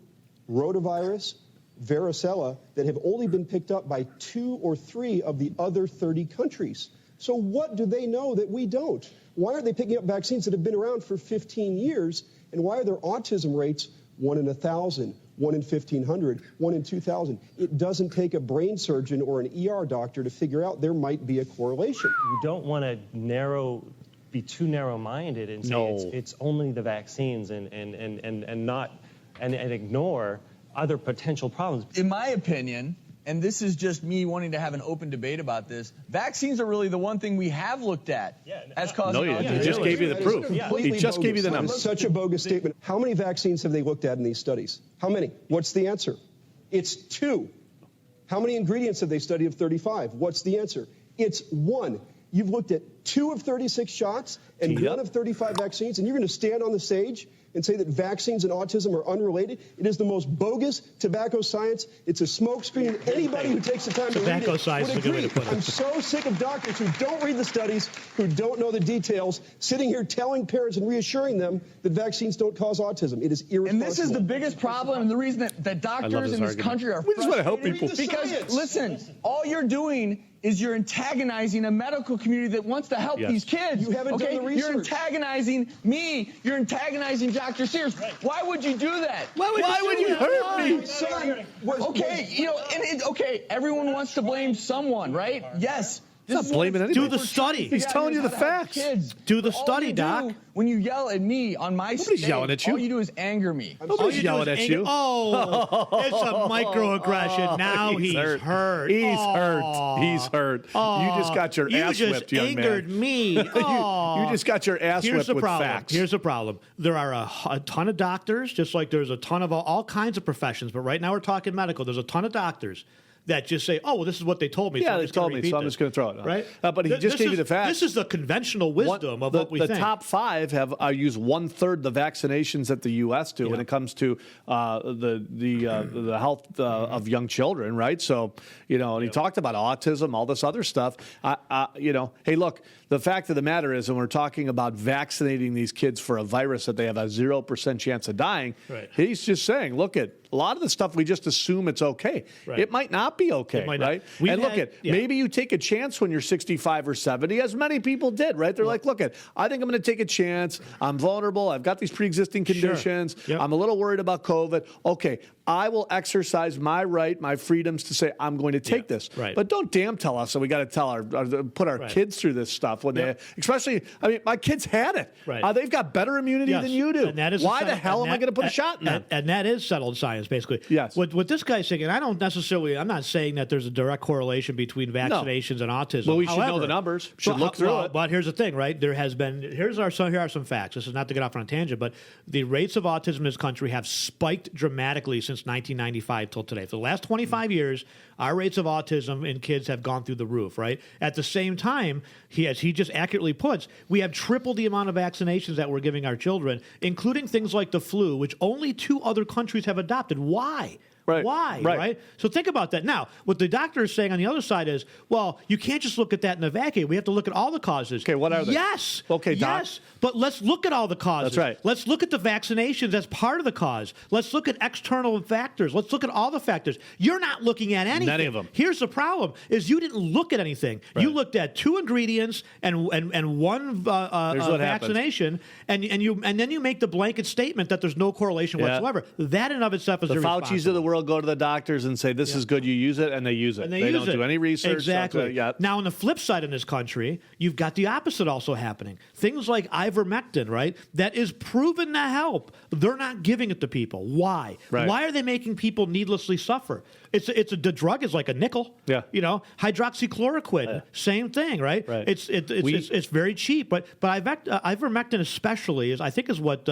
rotavirus, varicella that have only been picked up by 2 or 3 of the other 30 countries. So what do they know that we don't? Why aren't they picking up vaccines that have been around for 15 years? And why are their autism rates 1 in 1,000? 1 in 1,500, 1 in 2,000. It doesn't take a brain surgeon or an ER doctor to figure out there might be a correlation. You don't want to be too narrow-minded and say it's only the vaccines and ignore other potential problems. In my opinion, and this is just me wanting to have an open debate about this, vaccines are really the one thing we have looked at as causing autism. He just gave you the proof. He just gave you the numbers. It's such a bogus statement. How many vaccines have they looked at in these studies? How many? What's the answer? It's 2. How many ingredients have they studied of 35? What's the answer? It's 1. You've looked at 2 of 36 shots and 1 of 35 vaccines, and you're going to stand on the stage and say that vaccines and autism are unrelated? It is the most bogus tobacco science. It's a smokescreen. Anybody who takes the time to read it would agree. I'm so sick of doctors who don't read the studies, who don't know the details, sitting here telling parents and reassuring them that vaccines don't cause autism. It is irresponsible. And this is the biggest problem, and the reason that doctors in this country are we just want to help people. Because, listen, all you're doing is you're antagonizing a medical community that wants to help these kids. You haven't done the research. You're antagonizing me. You're antagonizing Dr. Sears. Why would you do that? Why would you hurt me? Son, okay, everyone wants to blame someone, right? Yes. He's not blaming anybody. Do the study. He's telling you the facts. Do the study, Doc. When you yell at me on my stage, yelling at you. all you do is anger me. Nobody's yelling at you. Oh, it's a microaggression. Now he's hurt. He's hurt. You just got your ass whipped, young man. You just angered me. You just got your ass whipped with facts. Here's the problem. There are a ton of doctors, just like there's a ton of all kinds of professions. But right now we're talking medical. There's a ton of doctors that just say, "Oh, well, this is what they told me." Yeah, so they told me, so I'm just going to throw it on. Right? But he just gave you the facts. This is the conventional wisdom of what we think. The top 5 have used 1/3 the vaccinations that the U.S. do when it comes to the health of young children, right? So, and he talked about autism, all this other stuff. Hey, look, the fact of the matter is, when we're talking about vaccinating these kids for a virus that they have a 0% chance of dying, he's just saying, look at a lot of the stuff we just assume it's okay. Right. It might not be okay, right? Maybe you take a chance when you're 65 or 70, as many people did, right? They're like, look, I think I'm going to take a chance. I'm vulnerable. I've got these pre-existing conditions. Sure. Yep. I'm a little worried about COVID. Okay, I will exercise my right, my freedoms to say I'm going to take this. Right. But don't damn tell us that we got to put our kids through this stuff when they, especially. I mean, my kids had it. Right. They've got better immunity than you do. Why the hell am I going to put a shot in them? And that is settled science, basically. Yes. What this guy's saying, and I'm not saying that there's a direct correlation between vaccinations and autism. Well, we should know the numbers. Should look through it. But here's the thing, right? Here are some facts. This is not to get off on a tangent, but the rates of autism in this country have spiked dramatically since 1995 till today. For the last 25 years, our rates of autism in kids have gone through the roof, right? At the same time, as he just accurately puts, we have tripled the amount of vaccinations that we're giving our children, including things like the flu, which only 2 other countries have adopted. Why? Right. Why? Right. So think about that. Now, what the doctor is saying on the other side is, well, you can't just look at that in a vacuum. We have to look at all the causes. Okay, what are they? Yes. Okay, Doc. Yes. But let's look at all the causes. That's right. Let's look at the vaccinations as part of the cause. Let's look at external factors. Let's look at all the factors. You're not looking at anything. Any of them. Here's the problem: is you didn't look at anything. Right. You looked at 2 ingredients and one vaccination, and then you make the blanket statement that there's no correlation whatsoever. That in and of itself is irresponsible. The Faucis of the world go to the doctors and say, this is good, you use it, and they use it. And they don't do any research. Exactly. Now, on the flip side in this country, you've got the opposite also happening. Things like ivermectin, right, that is proven to help. They're not giving it to people. Why? Right. Why are they making people needlessly suffer? The drug is like a nickel. Yeah. Hydroxychloroquine, same thing, right? It's very cheap, but ivermectin especially is what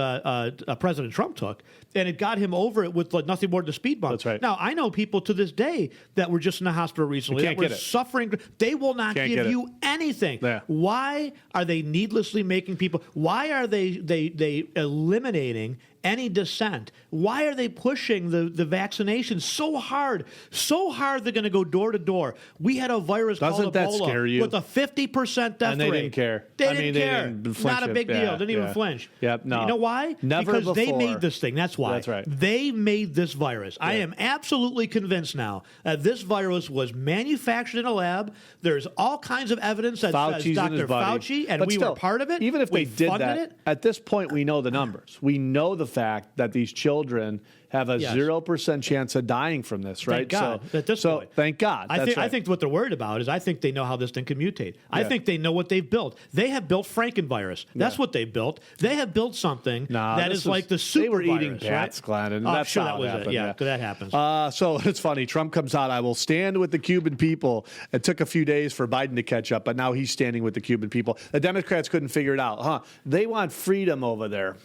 President Trump took, and it got him over it with nothing more than a speed bump. That's right. Now, I know people to this day that were just in the hospital recently that were suffering. They will not give you anything. Yeah. Why are they needlessly making people? Why are they eliminating any dissent? Why are they pushing the vaccination so hard? So hard they're going to go door to door. We had a virus called Ebola with a 50% death rate. And they didn't care. They didn't care. Not a big deal. Didn't even flinch. Yep, no. You know why? Because they made this thing. That's why. That's right. They made this virus. Yeah. I am absolutely convinced now that this virus was manufactured in a lab. There's all kinds of evidence that says Dr. Fauci, and we were part of it. Even if they did that, at this point we know the numbers. We know the fact that these children have a 0% chance of dying from this, right? Thank God. At this point. Thank God. I think what they're worried about is I think they know how this thing can mutate. I think they know what they've built. They have built Frankenvirus. That's what they've built. They have built something that is like the super They were virus, eating bats, Glenn, and that's sure how that was happened. It. Yeah, that happens. So it's funny. Trump comes out, I will stand with the Cuban people. It took a few days for Biden to catch up, but now he's standing with the Cuban people. The Democrats couldn't figure it out. They want freedom over there.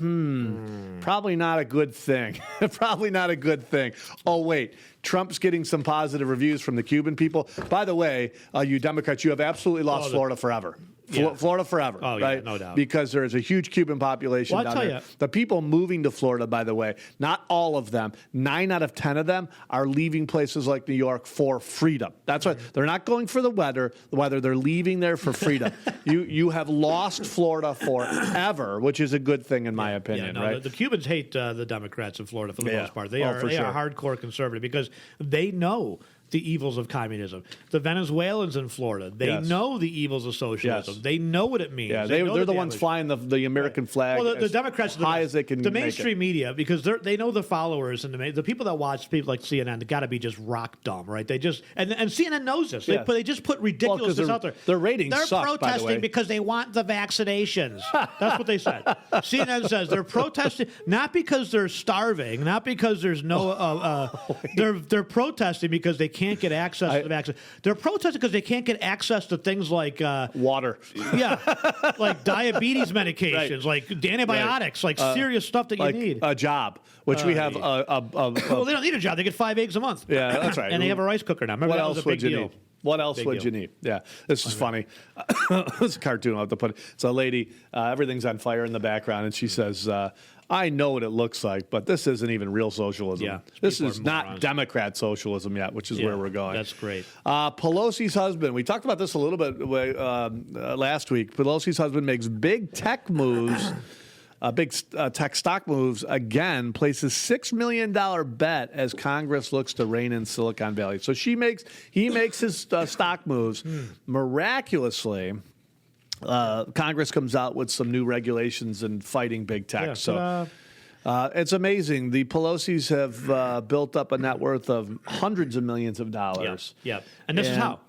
Probably not a good thing. Probably not a good thing. Oh, wait. Trump's getting some positive reviews from the Cuban people. By the way, you Democrats, you have absolutely lost Florida forever. Florida forever, right? No doubt. Because there is a huge Cuban population down there. The people moving to Florida, by the way, not all of them, 9 out of 10 of them are leaving places like New York for freedom. That's why they're not going for the weather. They're leaving there for freedom. You have lost Florida forever, which is a good thing in my opinion, right? The Cubans hate the Democrats in Florida for the most part. They are hardcore conservative because they know the evils of communism. The Venezuelans in Florida, they know the evils of socialism. They know what it means. Yeah, they're the ones flying the American flag. Well, the Democrats, high as they can. The mainstream media, because they know the followers and the people that watch people like CNN, they got to be just rock dumb, right? They just and CNN knows this. They just put ridiculousness out there. Their ratings suck, They're protesting because they want the vaccinations. That's what they said. CNN says they're protesting not because they're starving, not because there's no. They're protesting because they can't can't get access to the vaccine. They're protesting because they can't get access to things like water. Yeah, like diabetes medications, like antibiotics, like serious stuff that you need. A job, which we have. Well, they don't need a job. They get 5 eggs a month. Yeah, that's right. And they have a rice cooker now. Remember, what that else was a big would you deal. need? What else would you need? Yeah, this is funny. It's a cartoon. I'll have to put it. It's a lady. Everything's on fire in the background, and she says, I know what it looks like, but this isn't even real socialism. Yeah, this is not Democrat socialism yet, which is where we're going. That's great. Pelosi's husband, we talked about this a little bit last week. Pelosi's husband makes big tech moves, big tech stock moves again, places $6 million bet as Congress looks to rein in Silicon Valley. So he makes his stock moves. Miraculously, Congress comes out with some new regulations and fighting big tech. Yeah, so it's amazing. The Pelosi's have built up a net worth of hundreds of millions of dollars. Yeah. And this is how.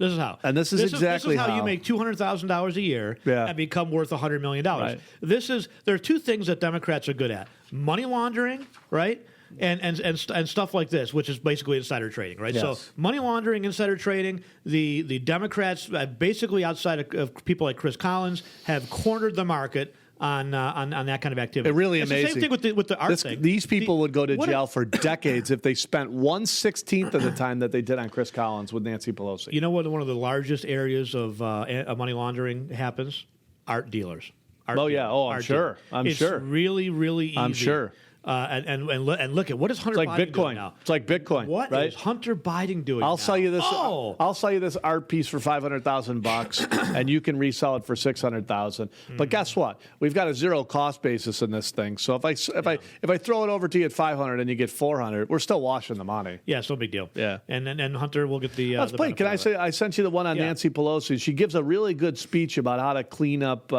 And this is exactly how you make $200,000 a year and become worth $100 million. Right. There are two things that Democrats are good at: money laundering, right? And stuff like this, which is basically insider trading, right? Yes. So money laundering, insider trading. The Democrats, basically outside of people like Chris Collins, have cornered the market on that kind of activity. It's really it's amazing. The same thing with the art thing. These people would go to jail for decades if they spent 1/16 of the time that they did on Chris Collins with Nancy Pelosi. You know what? One of the largest areas of money laundering happens? Art dealers. I'm sure. It's really, really easy. I'm sure. And look at what is Hunter Biden doing now? It's like Bitcoin. What is Hunter Biden doing? I'll now? sell you this. Oh. I'll sell you this art piece for $500,000, and you can resell it for $600,000. But guess what? We've got a zero cost basis in this thing. So if I throw it over to you at $500 and you get $400, we're still washing the money. Yeah, it's no big deal. Yeah, and Hunter will get the. Let's play. Can I say I sent you the one on Nancy Pelosi? She gives a really good speech about how to clean up.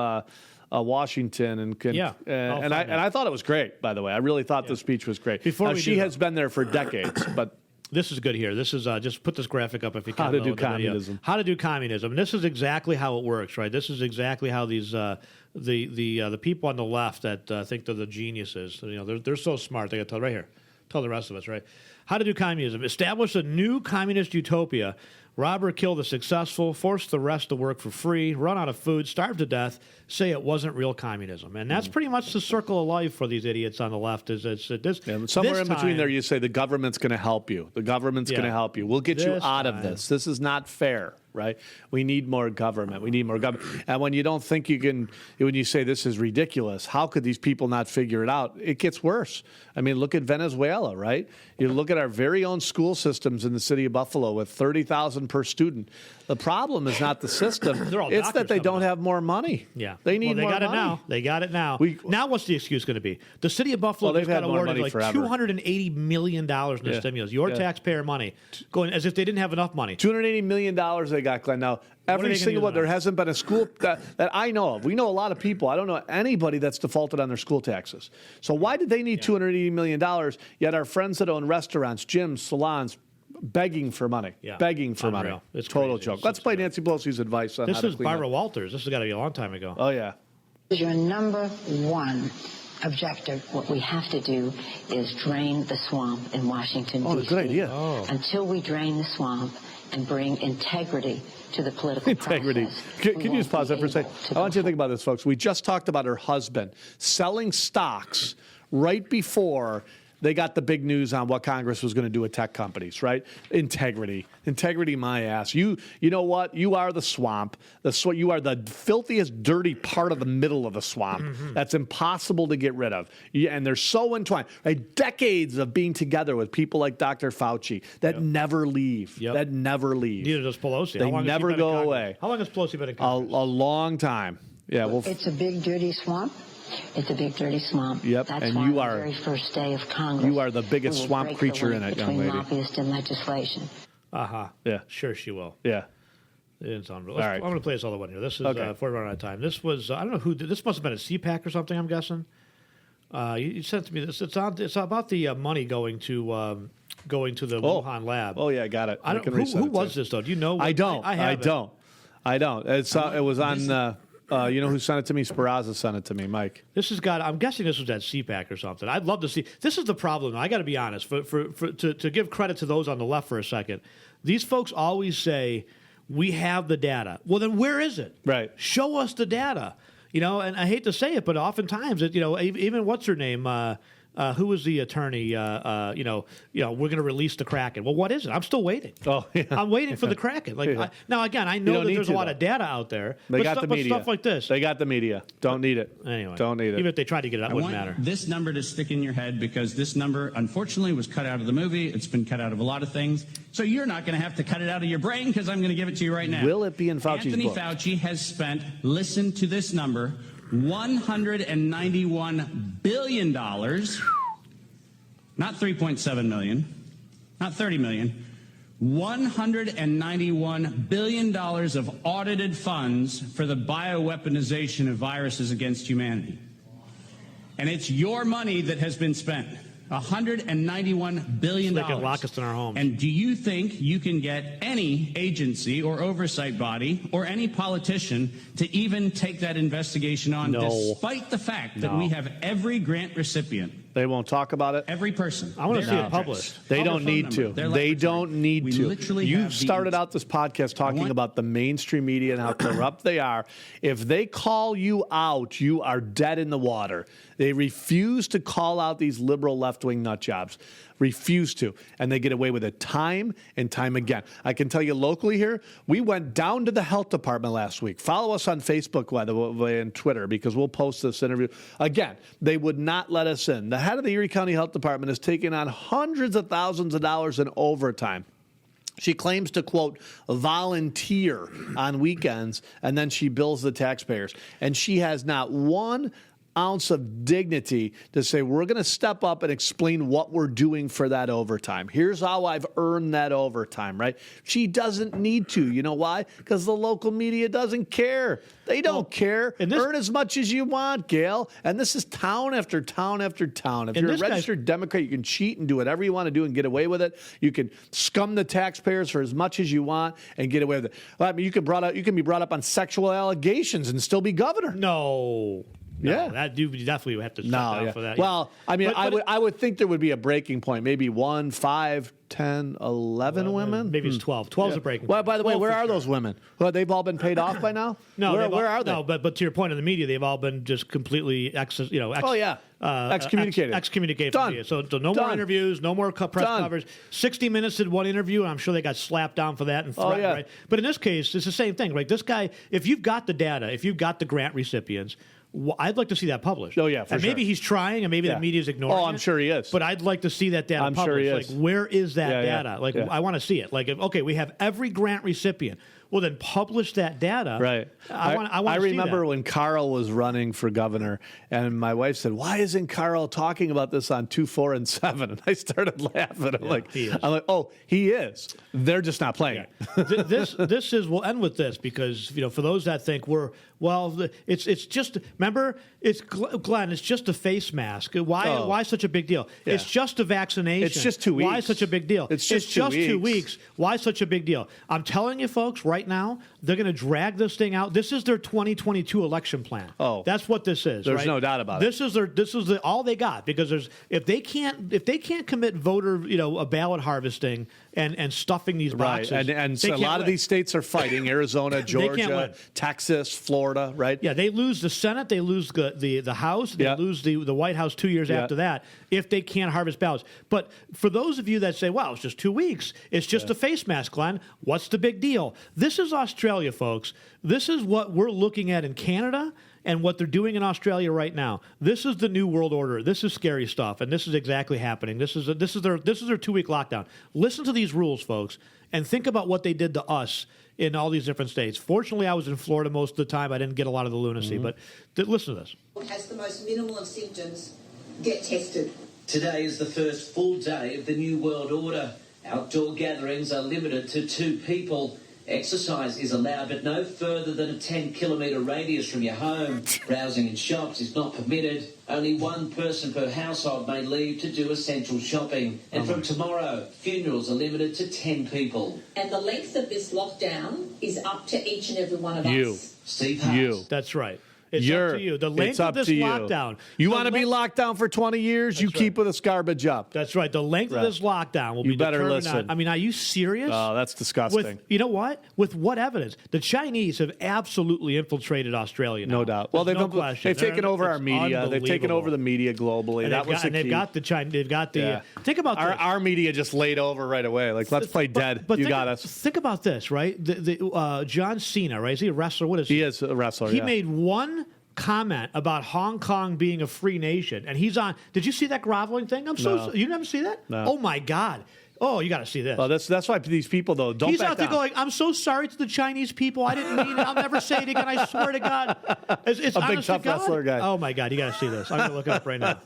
Washington and I thought it was great. By the way, I really thought the speech was great. She has been there for decades, but this is good here. This is just put this graphic up if you can. How to do communism. How to do communism. And this is exactly how it works, right? This is exactly how these the people on the left that think they're the geniuses. They're so smart. They got to tell right here. Tell the rest of us, right? How to do communism. Establish a new communist utopia. Rob or kill the successful, force the rest to work for free, run out of food, starve to death, say it wasn't real communism. And that's pretty much the circle of life for these idiots on the left. Somewhere in between there you say the government's going to help you. The government's going to help you. We'll get you out of this. This is not fair, right? We need more government. We need more government. And when you don't think you can, when you say this is ridiculous, how could these people not figure it out? It gets worse. I mean, look at Venezuela, right? You look at our very own school systems in the city of Buffalo with 30,000 per student. The problem is not the system. It's that they don't have more money. Yeah. They need more money. They got it now. Now what's the excuse going to be? The city of Buffalo just got awarded like $280 million in the stimulus. Your taxpayer money. Going as if they didn't have enough money. $280 million they got, Glenn. Now, every single one, there hasn't been a school that I know of. We know a lot of people. I don't know anybody that's defaulted on their school taxes. So why did they need $280 million, yet our friends that own restaurants, gyms, salons, begging for money, begging for money. It's total joke. Let's play Nancy Pelosi's advice on this how to is clean Barbara up. Walters. This has got to be a long time ago. Oh, yeah. Your number one objective, what we have to do is drain the swamp in Washington, D.C. Oh, good idea. Until we drain the swamp and bring integrity to the political process. Can you just pause that for a second? I want you to think about this, folks. We just talked about her husband selling stocks right before they got the big news on what Congress was going to do with tech companies, right? Integrity, my ass. You know what? You are the swamp. You are the filthiest, dirty part of the middle of the swamp. That's impossible to get rid of. And they're so entwined. Right? Decades of being together with people like Dr. Fauci that never leave. That never leave. Neither does Pelosi. They never go away. How long has Pelosi been in Congress? A long time. Yeah. Well, it's a big, dirty swamp. It's a big, dirty swamp. Yep, That's and why you on are the very first day of Congress. You are the biggest swamp creature in it, young lady. Between lobbyists and legislation. Yeah. Sure, she will. Yeah. It didn't sound real. All right. I'm going to play this other one here. This is before we run out of time. This was I don't know who. This must have been a CPAC or something. I'm guessing. You sent to me this. It's about the money going to the Wuhan lab. Oh yeah, I got it. Who was this though? Do you know? I don't. It was on. You know who sent it to me? Speraza sent it to me, Mike. I'm guessing this was at CPAC or something. I'd love to see. This is the problem. I got to be honest. To give credit to those on the left for a second, these folks always say, we have the data. Well, then where is it? Right. Show us the data. And I hate to say it, but oftentimes, even what's her name? Who was the attorney? We're going to release the Kraken. Well, what is it? I'm still waiting. Oh, yeah. I'm waiting for the Kraken. Now, again, I know that there's a lot of data out there. They got the media. But stuff like this. They got the media. Don't need it. Anyway. Don't need it. Even if they tried to get it out, it wouldn't matter. This number to stick in your head because this number, unfortunately, was cut out of the movie. It's been cut out of a lot of things. So you're not going to have to cut it out of your brain because I'm going to give it to you right now. Will it be in Fauci's Anthony book? Fauci has spent, listen to this number, $191 billion, not 3.7 million, not 30 million, $191 billion of audited funds for the bioweaponization of viruses against humanity. And it's your money that has been spent. $191 billion. So they can lock us in our homes. And do you think you can get any agency or oversight body or any politician to even take that investigation on, despite the fact that we have every grant recipient? They won't talk about it. Every person. I want to see it published. They don't need to. They don't need to. You started out this podcast talking about the mainstream media and how corrupt they are. If they call you out, you are dead in the water. They refuse to call out these liberal left-wing nut jobs. Refuse to. And they get away with it time and time again. I can tell you locally here, we went down to the health department last week. Follow us on Facebook, by the way, and Twitter, because we'll post this interview. Again, they would not let us in. The head of the Erie County Health Department is taking on hundreds of thousands of dollars in overtime. She claims to, quote, volunteer on weekends, and then she bills the taxpayers. And she has not one ounce of dignity to say, we're going to step up and explain what we're doing for that overtime. Here's how I've earned that overtime, right? She doesn't need to. You know why? Because the local media doesn't care. They don't care. Earn as much as you want, Gail. And this is town after town after town. If you're a registered Democrat, you can cheat and do whatever you want to do and get away with it. You can scum the taxpayers for as much as you want and get away with it. I mean, you can be brought up on sexual allegations and still be governor. No, that you definitely would have to step down for that. Well, I mean, I would think there would be a breaking point. Maybe 1, 5, 10, 11 women. Maybe it's 12. 12 is a breaking point. Well, by the way, where are those women? Well, they've all been paid off by now? No, where are they? No, but to your point in the media, they've all been just completely excommunicated. Excommunicated from the media. So no more interviews, no more press coverage. 60 Minutes did one interview, and I'm sure they got slapped down for that and threatened, right? But in this case, it's the same thing, right? This guy, if you've got the data, if you've got the grant recipients, I'd like to see that published. Oh, yeah, for sure. Maybe he's trying, and maybe the media's ignoring it. Oh, I'm sure he is. But I'd like to see that data published. Sure he is. Like, where is that data? I want to see it. Like, okay, we have every grant recipient. Well, then publish that data. Right. I remember when Carl was running for governor, and my wife said, "Why isn't Carl talking about this on 2, 4, and 7?" And I started laughing. I'm like, "Oh, he is. They're just not playing it." This is. We'll end with this because for those that think it's just. Remember, it's Glenn. It's just a face mask. Why such a big deal? Yeah. It's just a vaccination. It's just 2 weeks. Why such a big deal? It's just 2 weeks. Why such a big deal? I'm telling you, folks, right now they're going to drag this thing out. This is their 2022 election plan. Oh, that's what this is. There's no doubt about it. This is all they got because if they can't commit voter a ballot harvesting and stuffing these boxes, right? And a lot of these states are fighting: Arizona, Georgia, Texas, Florida, right? Yeah, they lose the Senate, they lose the House, they lose the White House 2 years after that if they can't harvest ballots. But for those of you that say, "Wow, it's just 2 weeks, it's just a face mask," Glenn, what's the big deal? This is Australia, folks. This is what we're looking at in Canada and what they're doing in Australia right now. This is the new world order. This is scary stuff, and this is exactly happening. This is their 2-week lockdown. Listen to these rules, folks, and think about what they did to us in all these different states. Fortunately, I was in Florida most of the time. I didn't get a lot of the lunacy, but listen to this. Has the most minimal of symptoms, get tested. Today is the first full day of the new world order. Outdoor gatherings are limited to 2 people. Exercise is allowed, but no further than a 10-kilometre radius from your home. Browsing in shops is not permitted. Only one person per household may leave to do essential shopping. And from tomorrow, funerals are limited to 10 people. And the length of this lockdown is up to each and every one of us. Steve Harris. That's right. It's up to you. The length of this lockdown. You want to be locked down for 20 years? You keep with this garbage up. That's right. The length of this lockdown will be determined on. I mean, are you serious? Oh, that's disgusting. You know what? With what evidence? The Chinese have absolutely infiltrated Australia now. No doubt. Well, they've taken over our media. They've taken over the media globally. That was the key. They've got the China. They've got the. Think about this. Our media just laid over right away. Like, let's play dead. You got us. Think about this, right? John Cena, right? Is he a wrestler? What is he? He is a wrestler. He made one comment about Hong Kong being a free nation, and he's on. Did you see that groveling thing? You never see that? No. Oh my God. Oh, you got to see this. Well, that's why these people, though, don't He's back out there down. going, I'm so sorry to the Chinese people. I didn't mean it. I'll never say it again. I swear to God. It's a big, tough wrestler guy. Oh, my God. You got to see this. I'm going to look it up right now.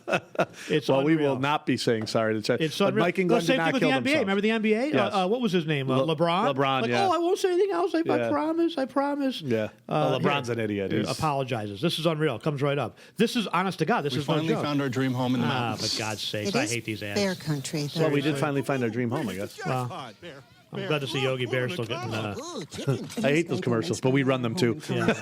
It's well, unreal. we will not be saying sorry to China. It's unreal. Mike and Glenn same thing with the NBA. Remember the NBA? Yes. What was his name? LeBron? LeBron, like, yeah. Oh, I won't say anything else. I promise. Yeah. LeBron's an idiot. He apologizes. This is unreal. It comes right up. This is, honest to God, this is no joke. We finally found our dream home in the mountains. For God's sakes, I hate these ads. Fair country. Well, we did finally find our dream home, I guess. I'm glad to see Yogi Bear still getting. I hate those commercials, but we run them too. Exactly.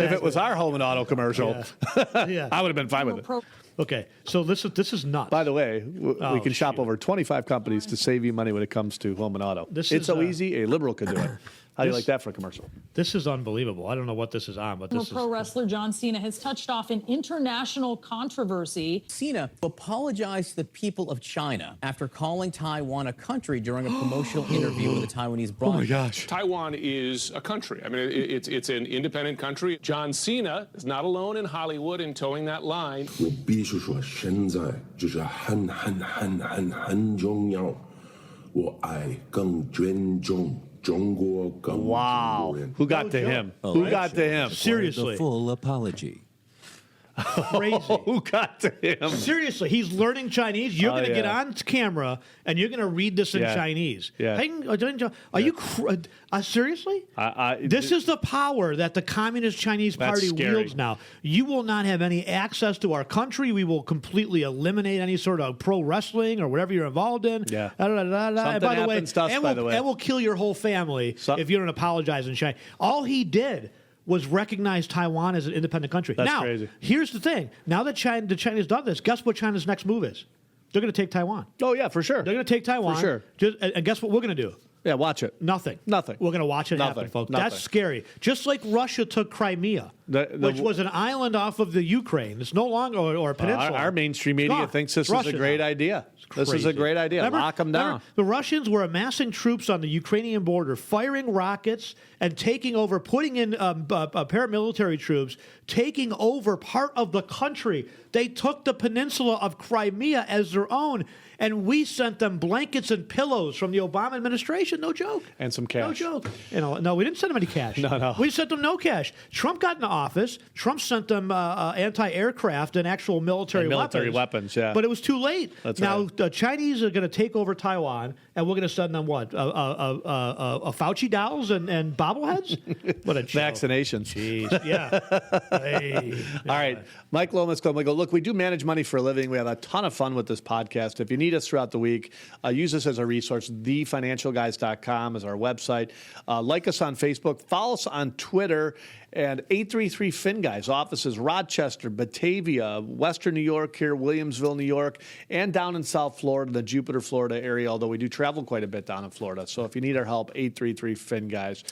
If it was our home and auto commercial, I would have been fine with it. Okay, so this is nuts. By the way, we can shop over 25 companies to save you money when it comes to home and auto. It's so easy, a liberal could do it. How do you like that for a commercial? This is unbelievable. I don't know what this is on, but this is... Pro wrestler John Cena has touched off an international controversy. Cena apologized to the people of China after calling Taiwan a country during a promotional interview with a Taiwanese broadcaster. Oh, my gosh. Taiwan is a country. I mean, it's an independent country. John Cena is not alone in Hollywood in towing that line. 我必须说，现在就是很重要。我爱更尊重。Wow. Who got to him? Who got to him? Seriously. The full apology. Crazy. Who got to him? Seriously, he's learning Chinese. You're going to get on camera and you're going to read this in Chinese. Yeah. Are you seriously? This is the power that the Communist Chinese Party wields now. You will not have any access to our country. We will completely eliminate any sort of pro wrestling or whatever you're involved in. Yeah. And by the way, and we'll kill your whole family if you don't apologize in China. All he did was recognize Taiwan as an independent country. That's crazy. Here's the thing. Now that the Chinese done this, guess what China's next move is? They're going to take Taiwan. Oh, yeah, for sure. They're going to take Taiwan. For sure. And guess what we're going to do? Yeah, watch it. Nothing. We're going to watch it happen, folks. Nothing. That's scary. Just like Russia took Crimea, which was an island off of the Ukraine. It's no longer, or a peninsula. Our mainstream media thinks this is a great idea. This is a great idea. Lock them down. The Russians were amassing troops on the Ukrainian border, firing rockets and taking over, putting in paramilitary troops, taking over part of the country. They took the peninsula of Crimea as their own. And we sent them blankets and pillows from the Obama administration. No joke. And some cash. No joke. No, we didn't send them any cash. No. We sent them no cash. Trump got into office. Trump sent them anti-aircraft and actual military weapons. Yeah. But it was too late. That's now, right. the Chinese are going to take over Taiwan, and we're going to send them what? Fauci dolls and bobbleheads? What a joke. Vaccinations. Jeez. Yeah. Hey. All right. Mike Lomas, look, we do manage money for a living. We have a ton of fun with this podcast. If you need us throughout the week, use us as a resource. TheFinancialGuys.com is our website. Like us on Facebook. Follow us on Twitter. And 833 FinGuys offices, Rochester, Batavia, Western New York here, Williamsville, New York, and down in South Florida, the Jupiter, Florida area, although we do travel quite a bit down in Florida. So if you need our help, 833 FinGuys.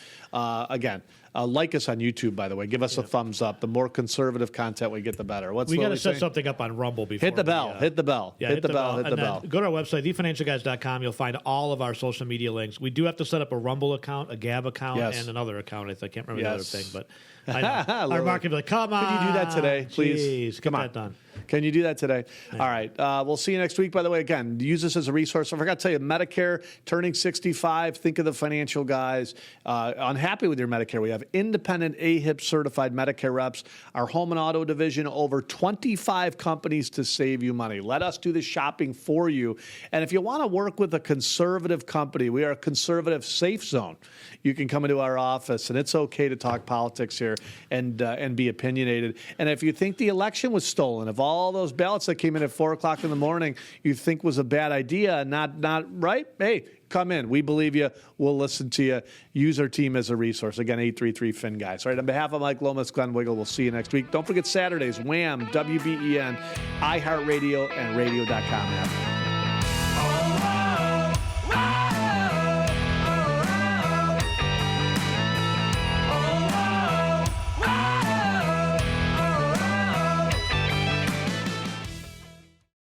Again, like us on YouTube, by the way. Give us a thumbs up. The more conservative content we get, the better. We got to set something up on Rumble before. Hit the bell. Hit the bell. Yeah, hit the bell. Go to our website, thefinancialguys.com. You'll find all of our social media links. We do have to set up a Rumble account, a Gab account, and another account. I can't remember the other thing, but I know. Our market will be like, come on. Can you do that today, please? Jeez, come on. That done. Can you do that today? Yeah. All right. We'll see you next week. By the way, again, use this as a resource. I forgot to tell you, Medicare, turning 65, think of the financial guys. Unhappy with your Medicare. We have have independent AHIP certified Medicare reps, our home and auto division, over 25 companies to save you money. Let us do the shopping for you. And if you want to work with a conservative company, we are a conservative safe zone. You can come into our office, and it's okay to talk politics here and be opinionated. And if you think the election was stolen, if all those ballots that came in at 4 o'clock in the morning you think was a bad idea and not right, hey, come in. We believe you. We'll listen to you. Use our team as a resource. Again, 833 Guys. All right, on behalf of Mike Lomas, Glenn Wiggle, we'll see you next week. Don't forget Saturdays, Wham, WBEN, iHeartRadio, and Radio.com app.